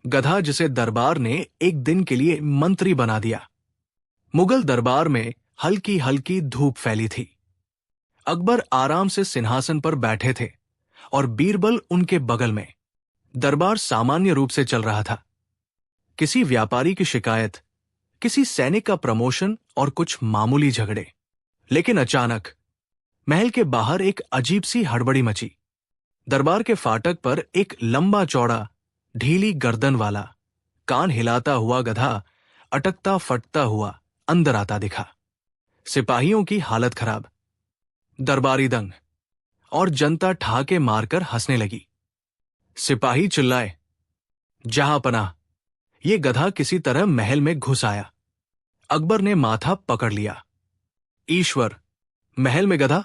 गधा जिसे दरबार ने एक दिन के लिए मंत्री बना दिया। मुगल दरबार में हल्की हल्की धूप फैली थी। अकबर आराम से सिंहासन पर बैठे थे और बीरबल उनके बगल में। दरबार सामान्य रूप से चल रहा था। किसी व्यापारी की शिकायत, किसी सैनिक का प्रमोशन और कुछ मामूली झगड़े। लेकिन अचानक महल के बाहर एक अजीब सी हड़बड़ी मची। दरबार के फाटक पर एक लंबा चौड़ा, ढीली गर्दन वाला, कान हिलाता हुआ गधा अटकता फटता हुआ अंदर आता दिखा। सिपाहियों की हालत खराब, दरबारी दंग और जनता ठहाके मारकर हंसने लगी। सिपाही चिल्लाए, जहां पनाह। ये गधा किसी तरह महल में घुस आया। अकबर ने माथा पकड़ लिया। ईश्वर, महल में गधा,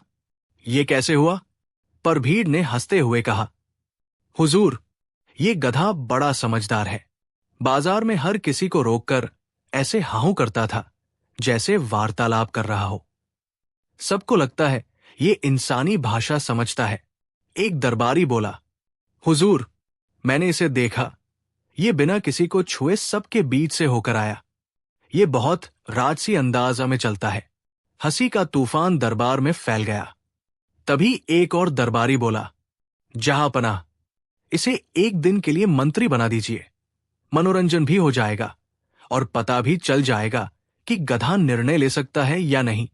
ये कैसे हुआ? पर भीड़ ने हंसते हुए कहा, हुजूर, ये गधा बड़ा समझदार है। बाजार में हर किसी को रोककर ऐसे हाहू करता था जैसे वार्तालाप कर रहा हो। सबको लगता है ये इंसानी भाषा समझता है। एक दरबारी बोला, हुजूर, मैंने इसे देखा। ये बिना किसी को छुए सबके बीच से होकर आया। ये बहुत राजसी अंदाज में चलता है। हंसी का तूफान दरबार में फैल गया। तभी एक और दरबारी बोला, जहां पनाह, इसे एक दिन के लिए मंत्री बना दीजिए। मनोरंजन भी हो जाएगा और पता भी चल जाएगा कि गधा निर्णय ले सकता है या नहीं।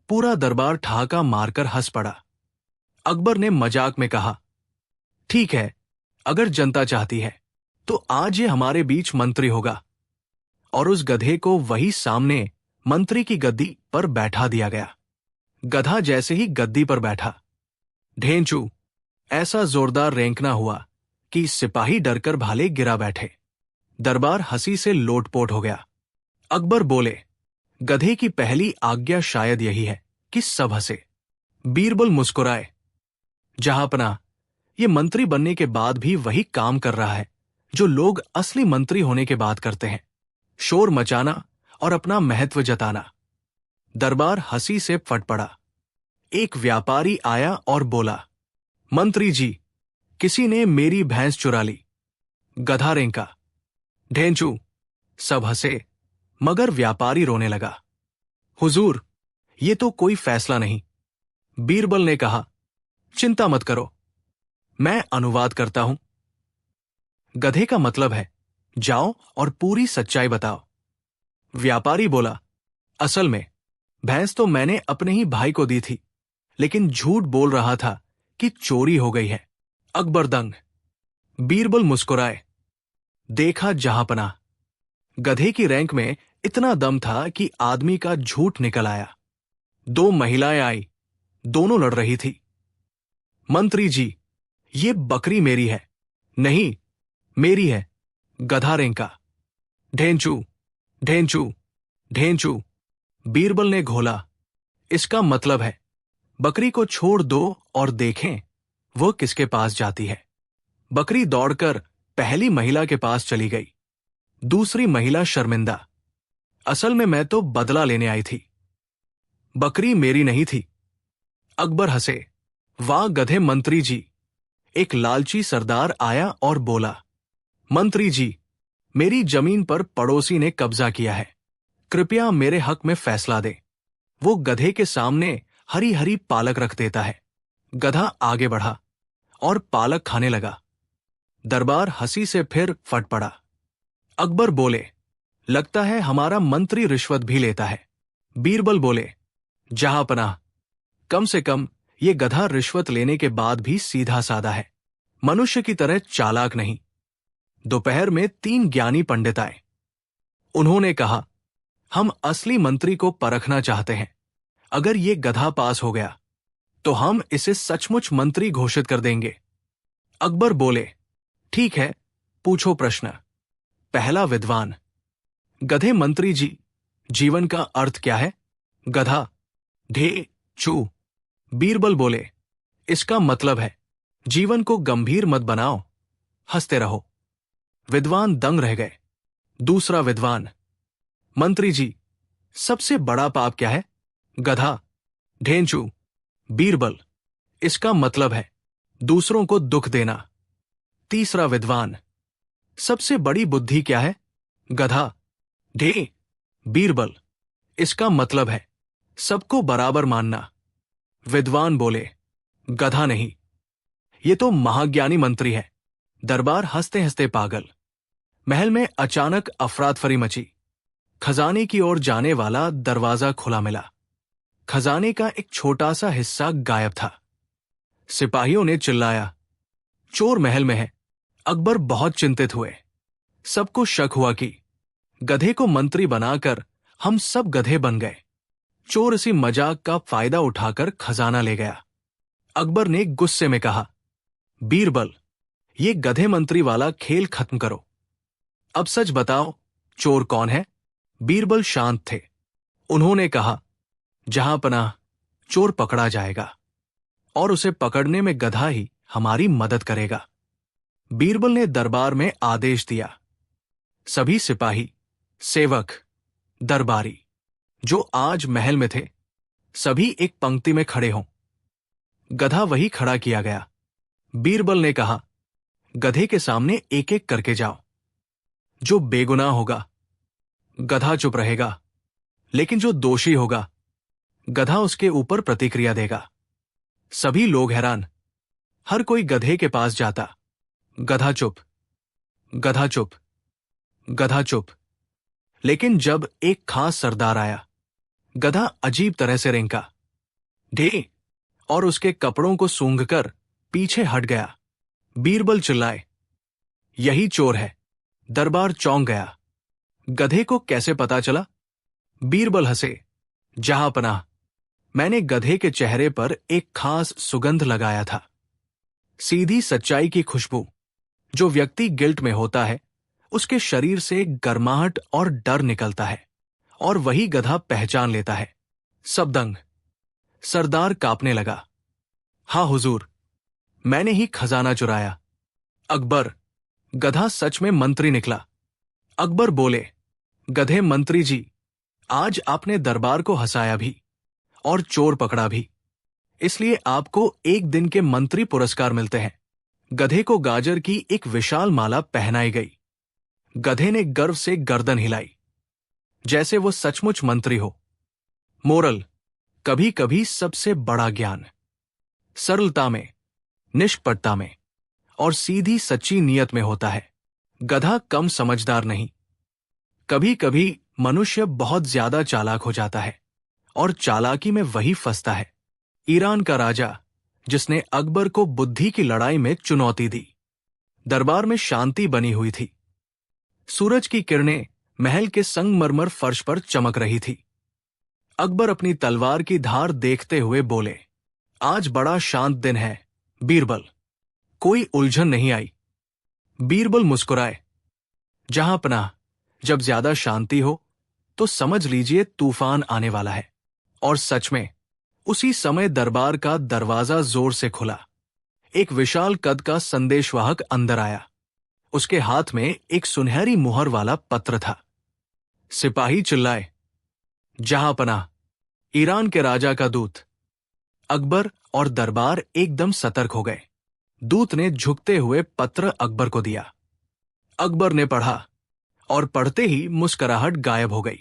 पूरा दरबार ठहाका मारकर हंस पड़ा। अकबर ने मजाक में कहा, ठीक है, अगर जनता चाहती है तो आज ये हमारे बीच मंत्री होगा। और उस गधे को वही सामने मंत्री की गद्दी पर बैठा दिया गया। गधा जैसे ही गद्दी पर बैठा, ढेंचू ऐसा जोरदार रेंकना हुआ कि सिपाही डरकर भाले गिरा बैठे। दरबार हंसी से लोटपोट हो गया। अकबर बोले, गधे की पहली आज्ञा शायद यही है कि सब हंसे। बीरबल मुस्कुराए, जहांपनाह, ये मंत्री बनने के बाद भी वही काम कर रहा है जो लोग असली मंत्री होने के बाद करते हैं, शोर मचाना और अपना महत्व जताना। दरबार हंसी से फट पड़ा। एक व्यापारी आया और बोला, मंत्री जी, किसी ने मेरी भैंस चुरा ली। गधा रेंका, ढेंचू। सब हंसे, मगर व्यापारी रोने लगा। हुजूर, ये तो कोई फैसला नहीं। बीरबल ने कहा, चिंता मत करो, मैं अनुवाद करता हूं। गधे का मतलब है, जाओ और पूरी सच्चाई बताओ। व्यापारी बोला, असल में भैंस तो मैंने अपने ही भाई को दी थी, लेकिन झूठ बोल रहा था कि चोरी हो गई है। अकबर दंग। बीरबल मुस्कुराए, देखा जहांपनाह, गधे की रैंक में इतना दम था कि आदमी का झूठ निकल आया। दो महिलाएं आई, दोनों लड़ रही थी। मंत्री जी, ये बकरी मेरी है। नहीं, मेरी है। गधा रेंका, ढेंचू ढेंचू ढेंचू। बीरबल ने घोला, इसका मतलब है बकरी को छोड़ दो और देखें वो किसके पास जाती है। बकरी दौड़कर पहली महिला के पास चली गई। दूसरी महिला शर्मिंदा, असल में मैं तो बदला लेने आई थी, बकरी मेरी नहीं थी। अकबर हंसे, वाह गधे मंत्री जी। एक लालची सरदार आया और बोला, मंत्री जी, मेरी जमीन पर पड़ोसी ने कब्जा किया है, कृपया मेरे हक में फैसला दे। वो गधे के सामने हरी हरी पालक रख देता है। गधा आगे बढ़ा और पालक खाने लगा। दरबार हंसी से फिर फट पड़ा। अकबर बोले, लगता है हमारा मंत्री रिश्वत भी लेता है। बीरबल बोले, जहांपनाह, कम से कम ये गधा रिश्वत लेने के बाद भी सीधा साधा है, मनुष्य की तरह चालाक नहीं। दोपहर में 3 ज्ञानी पंडित आए। उन्होंने कहा, हम असली मंत्री को परखना चाहते हैं। अगर ये गधा पास हो गया तो हम इसे सचमुच मंत्री घोषित कर देंगे। अकबर बोले, ठीक है, पूछो प्रश्न। पहला विद्वान, गधे मंत्री जी, जीवन का अर्थ क्या है? गधा, ढे चू। बीरबल बोले, इसका मतलब है जीवन को गंभीर मत बनाओ, हंसते रहो। विद्वान दंग रह गए। दूसरा विद्वान, मंत्री जी, सबसे बड़ा पाप क्या है? गधा, ढेंचू। बीरबल, इसका मतलब है दूसरों को दुख देना। तीसरा विद्वान, सबसे बड़ी बुद्धि क्या है? गधा। ढे। बीरबल। इसका मतलब है सबको बराबर मानना। विद्वान बोले, गधा नहीं, ये तो महाज्ञानी मंत्री है। दरबार हंसते हंसते पागल। महल में अचानक अफरातफरी मची। खजाने की ओर जाने वाला दरवाजा खुला मिला। खजाने का एक छोटा सा हिस्सा गायब था। सिपाहियों ने चिल्लाया, चोर महल में है। अकबर बहुत चिंतित हुए। सबको शक हुआ कि गधे को मंत्री बनाकर हम सब गधे बन गए। चोर इसी मजाक का फायदा उठाकर खजाना ले गया। अकबर ने गुस्से में कहा, बीरबल, ये गधे मंत्री वाला खेल खत्म करो। अब सच बताओ, चोर कौन है? बीरबल शांत थे। उन्होंने कहा, जहां पनाह, चोर पकड़ा जाएगा और उसे पकड़ने में गधा ही हमारी मदद करेगा। बीरबल ने दरबार में आदेश दिया, सभी सिपाही, सेवक, दरबारी जो आज महल में थे, सभी एक पंक्ति में खड़े हों। गधा वही खड़ा किया गया। बीरबल ने कहा, गधे के सामने एक एक करके जाओ। जो बेगुनाह होगा, गधा चुप रहेगा, लेकिन जो दोषी होगा, गधा उसके ऊपर प्रतिक्रिया देगा। सभी लोग हैरान। हर कोई गधे के पास जाता। गधा चुप, गधा चुप, गधा चुप। लेकिन जब एक खास सरदार आया, गधा अजीब तरह से रेंका, ढे, और उसके कपड़ों को सूंघकर पीछे हट गया। बीरबल चिल्लाए, यही चोर है। दरबार चौंक गया। गधे को कैसे पता चला? बीरबल हंसे, जहां पनाह, मैंने गधे के चेहरे पर एक खास सुगंध लगाया था। सीधी सच्चाई की खुशबू। जो व्यक्ति गिल्ट में होता है, उसके शरीर से गर्माहट और डर निकलता है, और वही गधा पहचान लेता है। सब दंग। सरदार कांपने लगा। हाँ हुजूर, मैंने ही खजाना चुराया। अकबर, गधा सच में मंत्री निकला। अकबर बोले, गधे मंत्री जी, आज आपने दरबार को हंसाया भी और चोर पकड़ा भी, इसलिए आपको एक दिन के मंत्री पुरस्कार मिलते हैं। गधे को गाजर की एक विशाल माला पहनाई गई। गधे ने गर्व से गर्दन हिलाई, जैसे वो सचमुच मंत्री हो। मोरल, कभी कभी सबसे बड़ा ज्ञान सरलता में, निष्कपटता में और सीधी सच्ची नियत में होता है। गधा कम समझदार नहीं। कभी कभी मनुष्य बहुत ज्यादा चालाक हो जाता है और चालाकी में वही फंसता है। ईरान का राजा, जिसने अकबर को बुद्धि की लड़ाई में चुनौती दी। दरबार में शांति बनी हुई थी। सूरज की किरणें महल के संगमरमर फर्श पर चमक रही थी। अकबर अपनी तलवार की धार देखते हुए बोले, आज बड़ा शांत दिन है बीरबल, कोई उलझन नहीं आई। बीरबल मुस्कुराए, जहां पनाह, जब ज्यादा शांति हो तो समझ लीजिए तूफान आने वाला है। और सच में उसी समय दरबार का दरवाजा जोर से खुला। एक विशाल कद का संदेशवाहक अंदर आया। उसके हाथ में एक सुनहरी मुहर वाला पत्र था। सिपाही चिल्लाए, जहां पनाह, ईरान के राजा का दूत। अकबर और दरबार एकदम सतर्क हो गए। दूत ने झुकते हुए पत्र अकबर को दिया। अकबर ने पढ़ा और पढ़ते ही मुस्कुराहट गायब हो गई।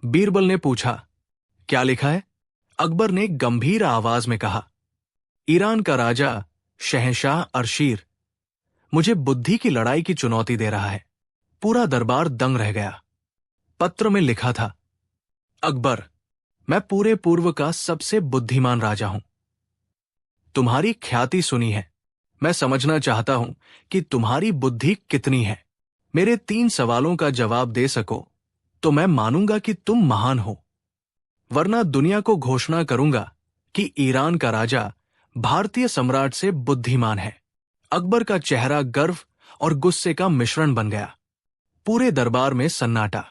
बीरबल ने पूछा, क्या लिखा है? अकबर ने गंभीर आवाज में कहा, ईरान का राजा शहंशाह अरशीर मुझे बुद्धि की लड़ाई की चुनौती दे रहा है। पूरा दरबार दंग रह गया। पत्र में लिखा था, अकबर, मैं पूरे पूर्व का सबसे बुद्धिमान राजा हूं। तुम्हारी ख्याति सुनी है। मैं समझना चाहता हूं कि तुम्हारी बुद्धि कितनी है। मेरे 3 सवालों का जवाब दे सको तो मैं मानूंगा कि तुम महान हो, वरना दुनिया को घोषणा करूंगा कि ईरान का राजा भारतीय सम्राट से बुद्धिमान है। अकबर का चेहरा गर्व और गुस्से का मिश्रण बन गया। पूरे दरबार में सन्नाटा।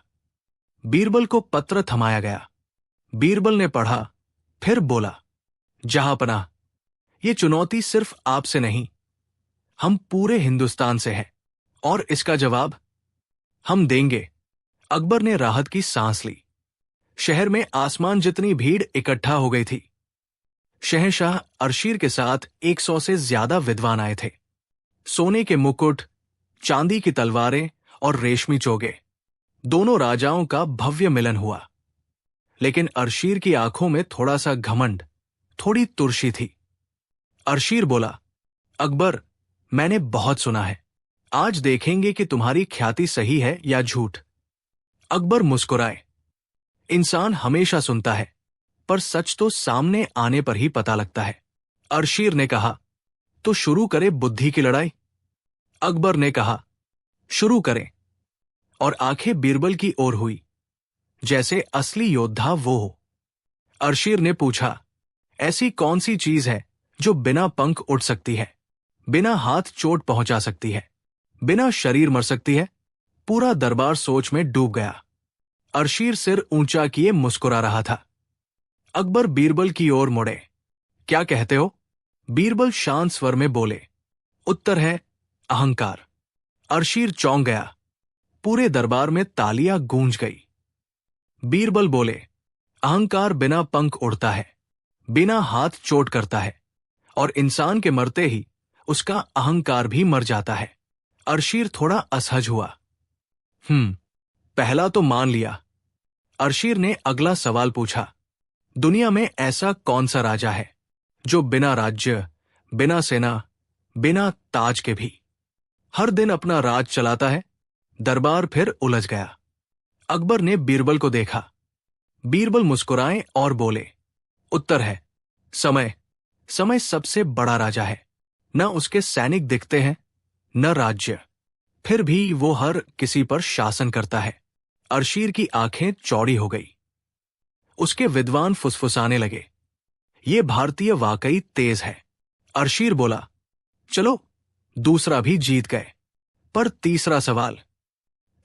बीरबल को पत्र थमाया गया। बीरबल ने पढ़ा, फिर बोला, जहां पनाह, ये चुनौती सिर्फ आपसे नहीं, हम पूरे हिंदुस्तान से है, और इसका जवाब हम देंगे। अकबर ने राहत की सांस ली। शहर में आसमान जितनी भीड़ इकट्ठा हो गई थी। शहंशाह अरशीर के साथ 100 से ज्यादा विद्वान आए थे। सोने के मुकुट, चांदी की तलवारें और रेशमी चोगे, दोनों राजाओं का भव्य मिलन हुआ। लेकिन अर्शीर की आंखों में थोड़ा सा घमंड, थोड़ी तुर्शी थी। अर्शीर बोला, अकबर, मैंने बहुत सुना है, आज देखेंगे कि तुम्हारी ख्याति सही है या झूठ। अकबर मुस्कुराए, इंसान हमेशा सुनता है, पर सच तो सामने आने पर ही पता लगता है। अर्शीर ने कहा, तो शुरू करें बुद्धि की लड़ाई। अकबर ने कहा, शुरू करें, और आंखें बीरबल की ओर हुई, जैसे असली योद्धा वो हो। अर्शीर ने पूछा, ऐसी कौन सी चीज है जो बिना पंख उड़ सकती है, बिना हाथ चोट पहुंचा सकती है, बिना शरीर मर सकती है? पूरा दरबार सोच में डूब गया। अर्शीर सिर ऊंचा किए मुस्कुरा रहा था। अकबर बीरबल की ओर मुड़े, क्या कहते हो? बीरबल शांत स्वर में बोले, उत्तर है अहंकार। अर्शीर चौंक गया। पूरे दरबार में तालियां गूंज गई। बीरबल बोले, अहंकार बिना पंख उड़ता है, बिना हाथ चोट करता है, और इंसान के मरते ही उसका अहंकार भी मर जाता है। अर्शीर थोड़ा असहज हुआ। पहला तो मान लिया। अर्शीर ने अगला सवाल पूछा, दुनिया में ऐसा कौन सा राजा है जो बिना राज्य, बिना सेना, बिना ताज के भी हर दिन अपना राज चलाता है? दरबार फिर उलझ गया। अकबर ने बीरबल को देखा। बीरबल मुस्कुराए और बोले, उत्तर है समय। समय सबसे बड़ा राजा है। न उसके सैनिक दिखते हैं, न राज्य, फिर भी वो हर किसी पर शासन करता है। अर्शीर की आंखें चौड़ी हो गई। उसके विद्वान फुसफुसाने लगे, ये भारतीय वाकई तेज है। अर्शीर बोला, चलो दूसरा भी जीत गए, पर तीसरा सवाल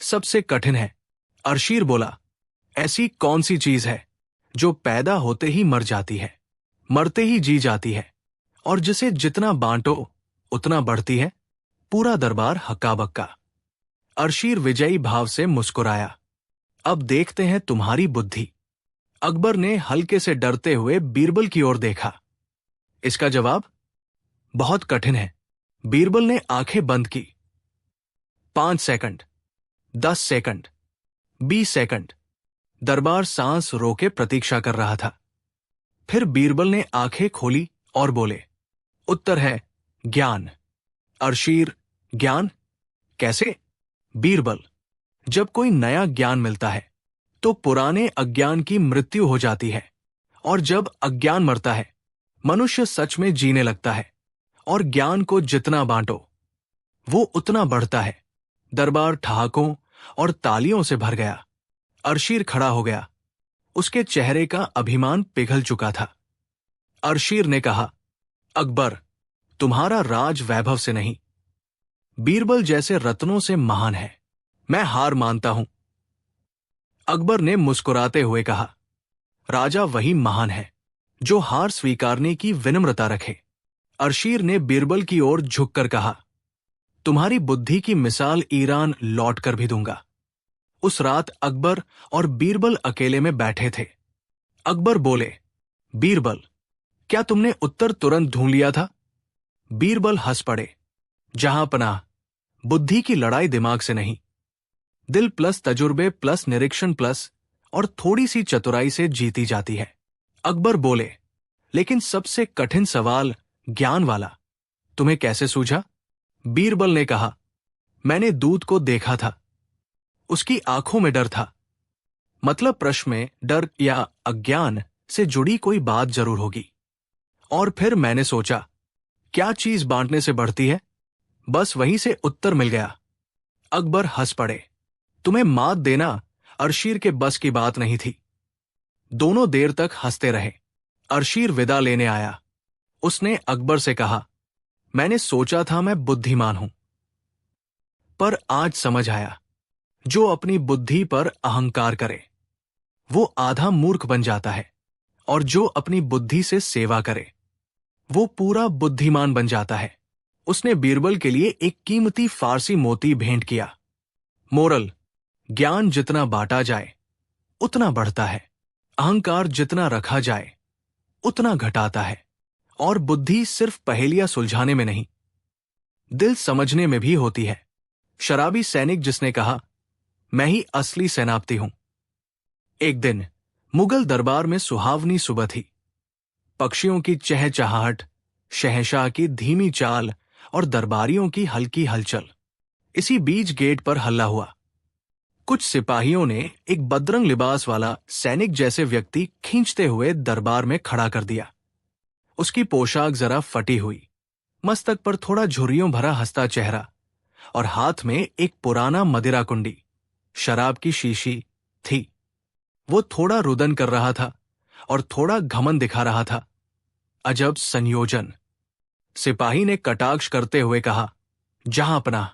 सबसे कठिन है। अर्शीर बोला, ऐसी कौन सी चीज है जो पैदा होते ही मर जाती है, मरते ही जी जाती है, और जिसे जितना बांटो उतना बढ़ती है? पूरा दरबार हक्का बक्का। अर्शीर विजयी भाव से मुस्कुराया, अब देखते हैं तुम्हारी बुद्धि। अकबर ने हल्के से डरते हुए बीरबल की ओर देखा। इसका जवाब बहुत कठिन है। बीरबल ने आंखें बंद की। 5 सेकंड, 10 सेकंड, 20 सेकंड। दरबार सांस रोके प्रतीक्षा कर रहा था। फिर बीरबल ने आंखें खोली और बोले, उत्तर है ज्ञान। अर्शीर, ज्ञान कैसे? बीरबल, जब कोई नया ज्ञान मिलता है तो पुराने अज्ञान की मृत्यु हो जाती है, और जब अज्ञान मरता है मनुष्य सच में जीने लगता है, और ज्ञान को जितना बांटो वो उतना बढ़ता है। दरबार ठहाकों और तालियों से भर गया। अर्शीर खड़ा हो गया। उसके चेहरे का अभिमान पिघल चुका था। अर्शीर ने कहा, अकबर, तुम्हारा राज वैभव से नहीं, बीरबल जैसे रत्नों से महान है। मैं हार मानता हूं। अकबर ने मुस्कुराते हुए कहा, राजा वही महान है जो हार स्वीकारने की विनम्रता रखे। अर्शीर ने बीरबल की ओर झुककर कहा, तुम्हारी बुद्धि की मिसाल ईरान लौट कर भी दूंगा। उस रात अकबर और बीरबल अकेले में बैठे थे। अकबर बोले, बीरबल, क्या तुमने उत्तर तुरंत ढूंढ लिया था? बीरबल हंस पड़े, जहां पनाह, बुद्धि की लड़ाई दिमाग से नहीं, दिल प्लस तजुर्बे प्लस निरीक्षण प्लस और थोड़ी सी चतुराई से जीती जाती है। अकबर बोले, लेकिन सबसे कठिन सवाल ज्ञान वाला तुम्हें कैसे सूझा? बीरबल ने कहा, मैंने दूत को देखा था, उसकी आंखों में डर था। मतलब प्रश्न में डर या अज्ञान से जुड़ी कोई बात जरूर होगी। और फिर मैंने सोचा, क्या चीज बांटने से बढ़ती है? बस वहीं से उत्तर मिल गया। अकबर हंस पड़े। तुम्हें मात देना अर्शीर के बस की बात नहीं थी। दोनों देर तक हंसते रहे। अर्शीर विदा लेने आया। उसने अकबर से कहा, मैंने सोचा था मैं बुद्धिमान हूं, पर आज समझ आया, जो अपनी बुद्धि पर अहंकार करे वो आधा मूर्ख बन जाता है, और जो अपनी बुद्धि से सेवा करे वो पूरा बुद्धिमान बन जाता है। उसने बीरबल के लिए एक कीमती फारसी मोती भेंट किया। मोरल, ज्ञान जितना बांटा जाए उतना बढ़ता है, अहंकार जितना रखा जाए उतना घटाता है, और बुद्धि सिर्फ पहेलियां सुलझाने में नहीं, दिल समझने में भी होती है। शराबी सैनिक जिसने कहा, मैं ही असली सेनापति हूं। एक दिन मुगल दरबार में सुहावनी सुबह थी। पक्षियों की चहचहाहट, शहंशाह की धीमी चाल और दरबारियों की हल्की हलचल। इसी बीच गेट पर हल्ला हुआ। कुछ सिपाहियों ने एक बदरंग लिबास वाला सैनिक जैसे व्यक्ति खींचते हुए दरबार में खड़ा कर दिया। उसकी पोशाक जरा फटी हुई, मस्तक पर थोड़ा झुर्रियों भरा हंसता चेहरा और हाथ में एक पुराना मदिरा कुंडी, शराब की शीशी थी। वो थोड़ा रुदन कर रहा था और थोड़ा घमंड दिखा रहा था। अजब संयोजन। सिपाही ने कटाक्ष करते हुए कहा, जहां पनाह,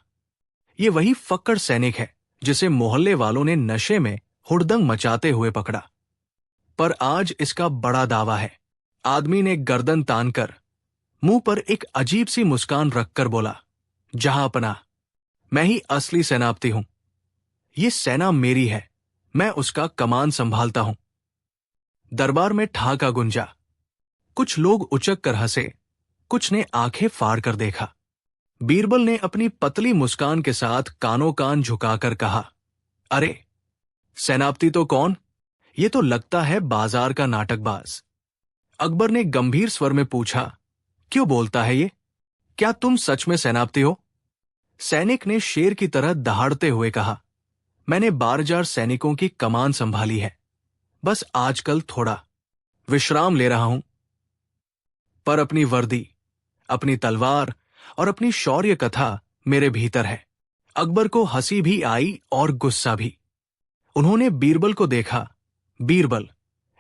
ये वही फक्कड़ सैनिक है जिसे मोहल्ले वालों ने नशे में हुड़दंग मचाते हुए पकड़ा। पर आज इसका बड़ा दावा है। आदमी ने गर्दन तानकर मुंह पर एक अजीब सी मुस्कान रखकर बोला, जहां पनाह, मैं ही असली सेनापति हूं। ये सेना मेरी है, मैं उसका कमान संभालता हूं। दरबार में ठहाका गुंजा। कुछ लोग उचक कर हंसे, कुछ ने आंखें फाड़ कर देखा। बीरबल ने अपनी पतली मुस्कान के साथ कानों कान झुकाकर कहा, अरे सेनापति तो कौन, ये तो लगता है बाजार का नाटकबाज। अकबर ने गंभीर स्वर में पूछा, क्यों बोलता है ये? क्या तुम सच में सेनापति हो? सैनिक ने शेर की तरह दहाड़ते हुए कहा, मैंने 12,000 सैनिकों की कमान संभाली है, बस आजकल थोड़ा विश्राम ले रहा हूं। पर अपनी वर्दी, अपनी तलवार और अपनी शौर्य कथा मेरे भीतर है। अकबर को हंसी भी आई और गुस्सा भी। उन्होंने बीरबल को देखा। बीरबल,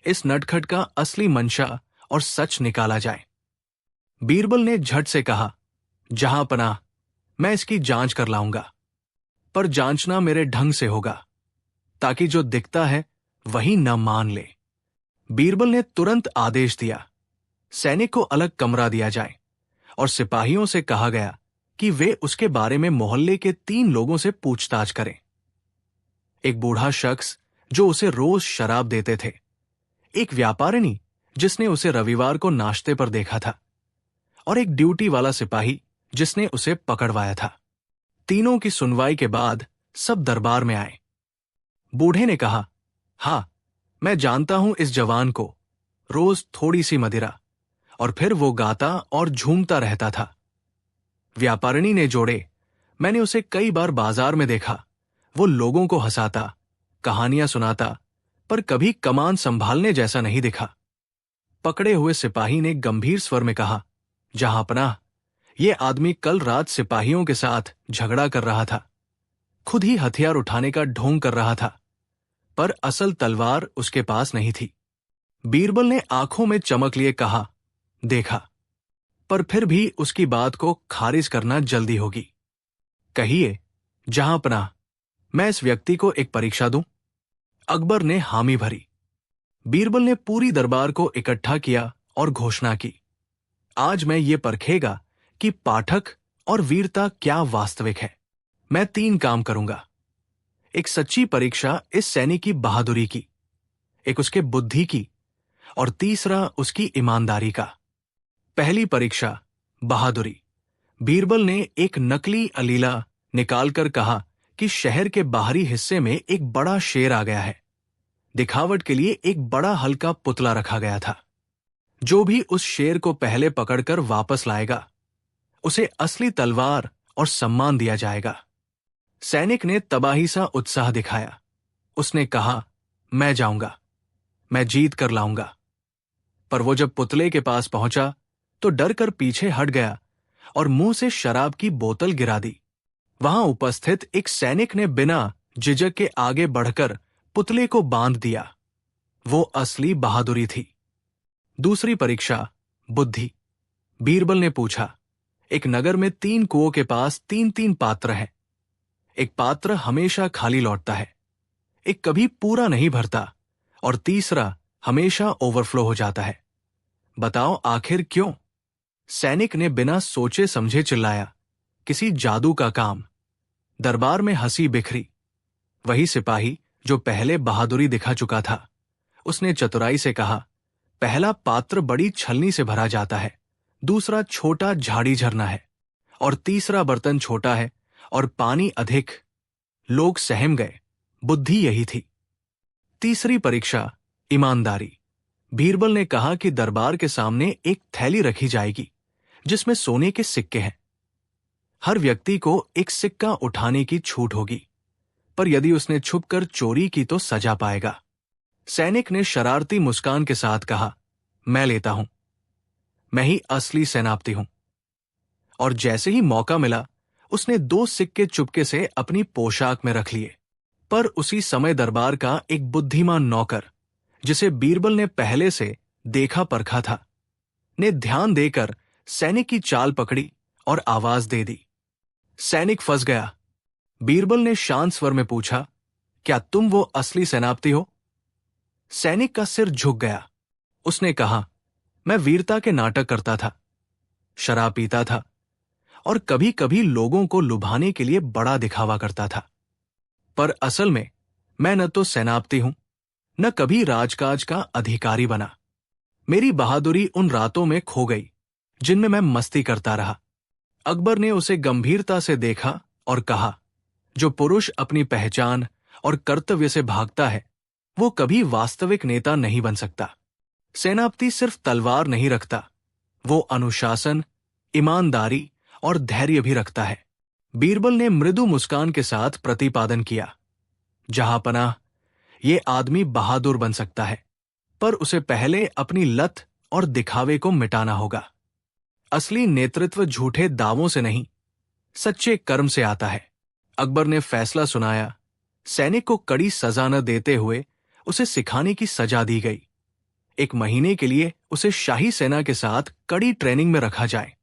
इस नटखट का असली मंशा और सच निकाला जाए। बीरबल ने झट से कहा, जहां पनाह, मैं इसकी जांच कर लाऊंगा, पर जांचना मेरे ढंग से होगा, ताकि जो दिखता है वही न मान ले। बीरबल ने तुरंत आदेश दिया, सैनिक को अलग कमरा दिया जाए और सिपाहियों से कहा गया कि वे उसके बारे में मोहल्ले के 3 लोगों से पूछताछ करें। एक बूढ़ा शख्स जो उसे रोज शराब देते थे, एक व्यापारिनी जिसने उसे रविवार को नाश्ते पर देखा था, और एक ड्यूटी वाला सिपाही जिसने उसे पकड़वाया था। तीनों की सुनवाई के बाद सब दरबार में आए। बूढ़े ने कहा, हाँ, मैं जानता हूं इस जवान को, रोज थोड़ी सी मदिरा और फिर वो गाता और झूमता रहता था। व्यापारिणी ने जोड़े, मैंने उसे कई बार बाजार में देखा, वो लोगों को हंसाता, कहानियां सुनाता, पर कभी कमान संभालने जैसा नहीं दिखा। पकड़े हुए सिपाही ने गंभीर स्वर में कहा, जहां पनाह, ये आदमी कल रात सिपाहियों के साथ झगड़ा कर रहा था, खुद ही हथियार उठाने का ढोंग कर रहा था, पर असल तलवार उसके पास नहीं थी। बीरबल ने आंखों में चमक लिए कहा, देखा, पर फिर भी उसकी बात को खारिज करना जल्दी होगी। कहिए, जहां पनाह, मैं इस व्यक्ति को एक परीक्षा दूं? अकबर ने हामी भरी। बीरबल ने पूरी दरबार को इकट्ठा किया और घोषणा की, आज मैं ये परखेगा कि पाठक और वीरता क्या वास्तविक है। मैं 3 काम करूंगा। एक सच्ची परीक्षा इस सैनिक की बहादुरी की, एक उसके बुद्धि की, और तीसरा उसकी ईमानदारी का। पहली परीक्षा, बहादुरी। बीरबल ने एक नकली अलीला निकालकर कहा कि शहर के बाहरी हिस्से में एक बड़ा शेर आ गया है। दिखावट के लिए एक बड़ा हल्का पुतला रखा गया था। जो भी उस शेर को पहले पकड़कर वापस लाएगा, उसे असली तलवार और सम्मान दिया जाएगा। सैनिक ने तबाही सा उत्साह दिखाया। उसने कहा, मैं जाऊंगा, मैं जीत कर लाऊंगा। पर वो जब पुतले के पास पहुंचा तो डर कर पीछे हट गया और मुंह से शराब की बोतल गिरा दी। वहां उपस्थित एक सैनिक ने बिना झिझक के आगे बढ़कर पुतले को बांध दिया। वो असली बहादुरी थी। दूसरी परीक्षा, बुद्धि। बीरबल ने पूछा, एक नगर में 3 कुओं के पास 3-3 पात्र हैं। एक पात्र हमेशा खाली लौटता है, एक कभी पूरा नहीं भरता, और तीसरा हमेशा ओवरफ्लो हो जाता है। बताओ आखिर क्यों? सैनिक ने बिना सोचे समझे चिल्लाया, किसी जादू का काम। दरबार में हंसी बिखरी। वही सिपाही जो पहले बहादुरी दिखा चुका था, उसने चतुराई से कहा, पहला पात्र बड़ी छलनी से भरा जाता है, दूसरा छोटा झाड़ी झरना है, और तीसरा बर्तन छोटा है और पानी अधिक। लोग सहम गए। बुद्धि यही थी। तीसरी परीक्षा, ईमानदारी। बीरबल ने कहा कि दरबार के सामने एक थैली रखी जाएगी जिसमें सोने के सिक्के हैं। हर व्यक्ति को एक सिक्का उठाने की छूट होगी, पर यदि उसने छुपकर चोरी की तो सजा पाएगा। सैनिक ने शरारती मुस्कान के साथ कहा, मैं लेता हूं, मैं ही असली सेनापति हूं। और जैसे ही मौका मिला, उसने 2 सिक्के चुपके से अपनी पोशाक में रख लिए। पर उसी समय दरबार का एक बुद्धिमान नौकर, जिसे बीरबल ने पहले से देखा परखा था, ने ध्यान देकर सैनिक की चाल पकड़ी और आवाज दे दी। सैनिक फंस गया। बीरबल ने शांत स्वर में पूछा, क्या तुम वो असली सेनापति हो? सैनिक का सिर झुक गया। उसने कहा, मैं वीरता के नाटक करता था, शराब पीता था और कभी कभी लोगों को लुभाने के लिए बड़ा दिखावा करता था। पर असल में मैं न तो सेनापति हूं, न कभी राजकाज का अधिकारी बना। मेरी बहादुरी उन रातों में खो गई जिनमें मैं मस्ती करता रहा। अकबर ने उसे गंभीरता से देखा और कहा, जो पुरुष अपनी पहचान और कर्तव्य से भागता है, वो कभी वास्तविक नेता नहीं बन सकता। सेनापति सिर्फ तलवार नहीं रखता, वो अनुशासन, ईमानदारी और धैर्य भी रखता है। बीरबल ने मृदु मुस्कान के साथ प्रतिपादन किया, जहांपनाह, ये आदमी बहादुर बन सकता है, पर उसे पहले अपनी लत और दिखावे को मिटाना होगा। असली नेतृत्व झूठे दावों से नहीं, सच्चे कर्म से आता है। अकबर ने फैसला सुनाया। सैनिक को कड़ी सजा न देते हुए उसे सिखाने की सजा दी गई। 1 महीने के लिए उसे शाही सेना के साथ कड़ी ट्रेनिंग में रखा जाए,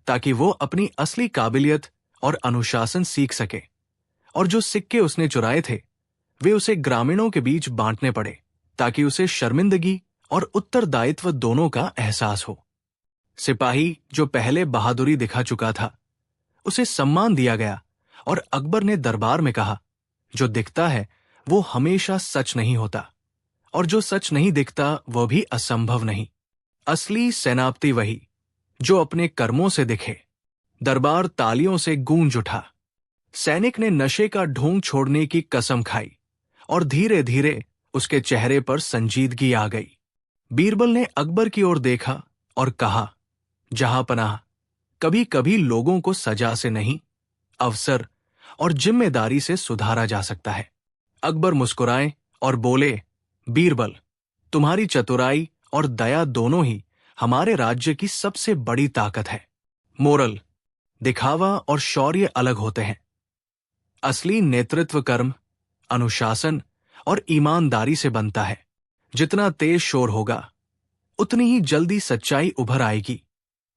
ताकि वो अपनी असली काबिलियत और अनुशासन सीख सके। और जो सिक्के उसने चुराए थे, वे उसे ग्रामीणों के बीच बांटने पड़े, ताकि उसे शर्मिंदगी और उत्तरदायित्व दोनों का एहसास हो। सिपाही जो पहले बहादुरी दिखा चुका था, उसे सम्मान दिया गया और अकबर ने दरबार में कहा, जो दिखता है वो हमेशा सच नहीं होता, और जो सच नहीं दिखता वह भी असंभव नहीं। असली सेनापति वही जो अपने कर्मों से दिखे। दरबार तालियों से गूंज उठा। सैनिक ने नशे का ढोंग छोड़ने की कसम खाई और धीरे धीरे उसके चेहरे पर संजीदगी आ गई। बीरबल ने अकबर की ओर देखा और कहा, जहांपनाह, कभी कभी लोगों को सजा से नहीं, अवसर और जिम्मेदारी से सुधारा जा सकता है। अकबर मुस्कुराए और बोले, बीरबल, तुम्हारी चतुराई और दया दोनों ही हमारे राज्य की सबसे बड़ी ताकत है। मोरल, दिखावा और शौर्य अलग होते हैं। असली नेतृत्व कर्म, अनुशासन और ईमानदारी से बनता है। जितना तेज शोर होगा, उतनी ही जल्दी सच्चाई उभर आएगी,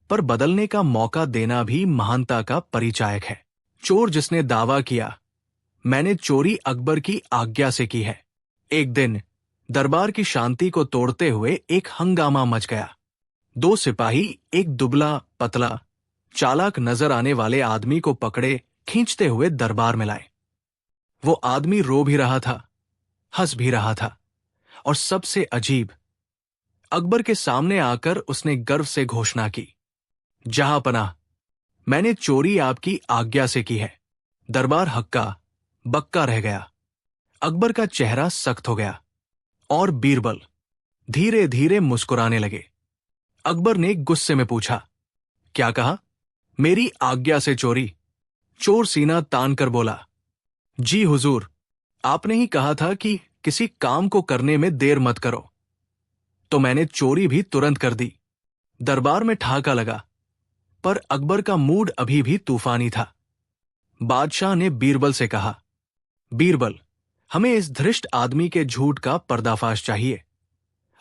पर बदलने का मौका देना भी महानता का परिचायक है। चोर जिसने दावा किया, मैंने चोरी अकबर की आज्ञा से की है। एक दिन दरबार की शांति को तोड़ते हुए एक हंगामा मच गया। 2 सिपाही एक दुबला पतला चालाक नजर आने वाले आदमी को पकड़े खींचते हुए दरबार में लाए। वो आदमी रो भी रहा था, हंस भी रहा था, और सबसे अजीब, अकबर के सामने आकर उसने गर्व से घोषणा की, जहांपनाह, मैंने चोरी आपकी आज्ञा से की है। दरबार हक्का बक्का रह गया। अकबर का चेहरा सख्त हो गया और बीरबल धीरे धीरे मुस्कुराने लगे। अकबर ने गुस्से में पूछा, क्या कहा? मेरी आज्ञा से चोरी? चोर सीना तान कर बोला, जी हुजूर, आपने ही कहा था कि किसी काम को करने में देर मत करो, तो मैंने चोरी भी तुरंत कर दी। दरबार में ठहाका लगा, पर अकबर का मूड अभी भी तूफानी था। बादशाह ने बीरबल से कहा, बीरबल, हमें इस धृष्ट आदमी के झूठ का पर्दाफाश चाहिए,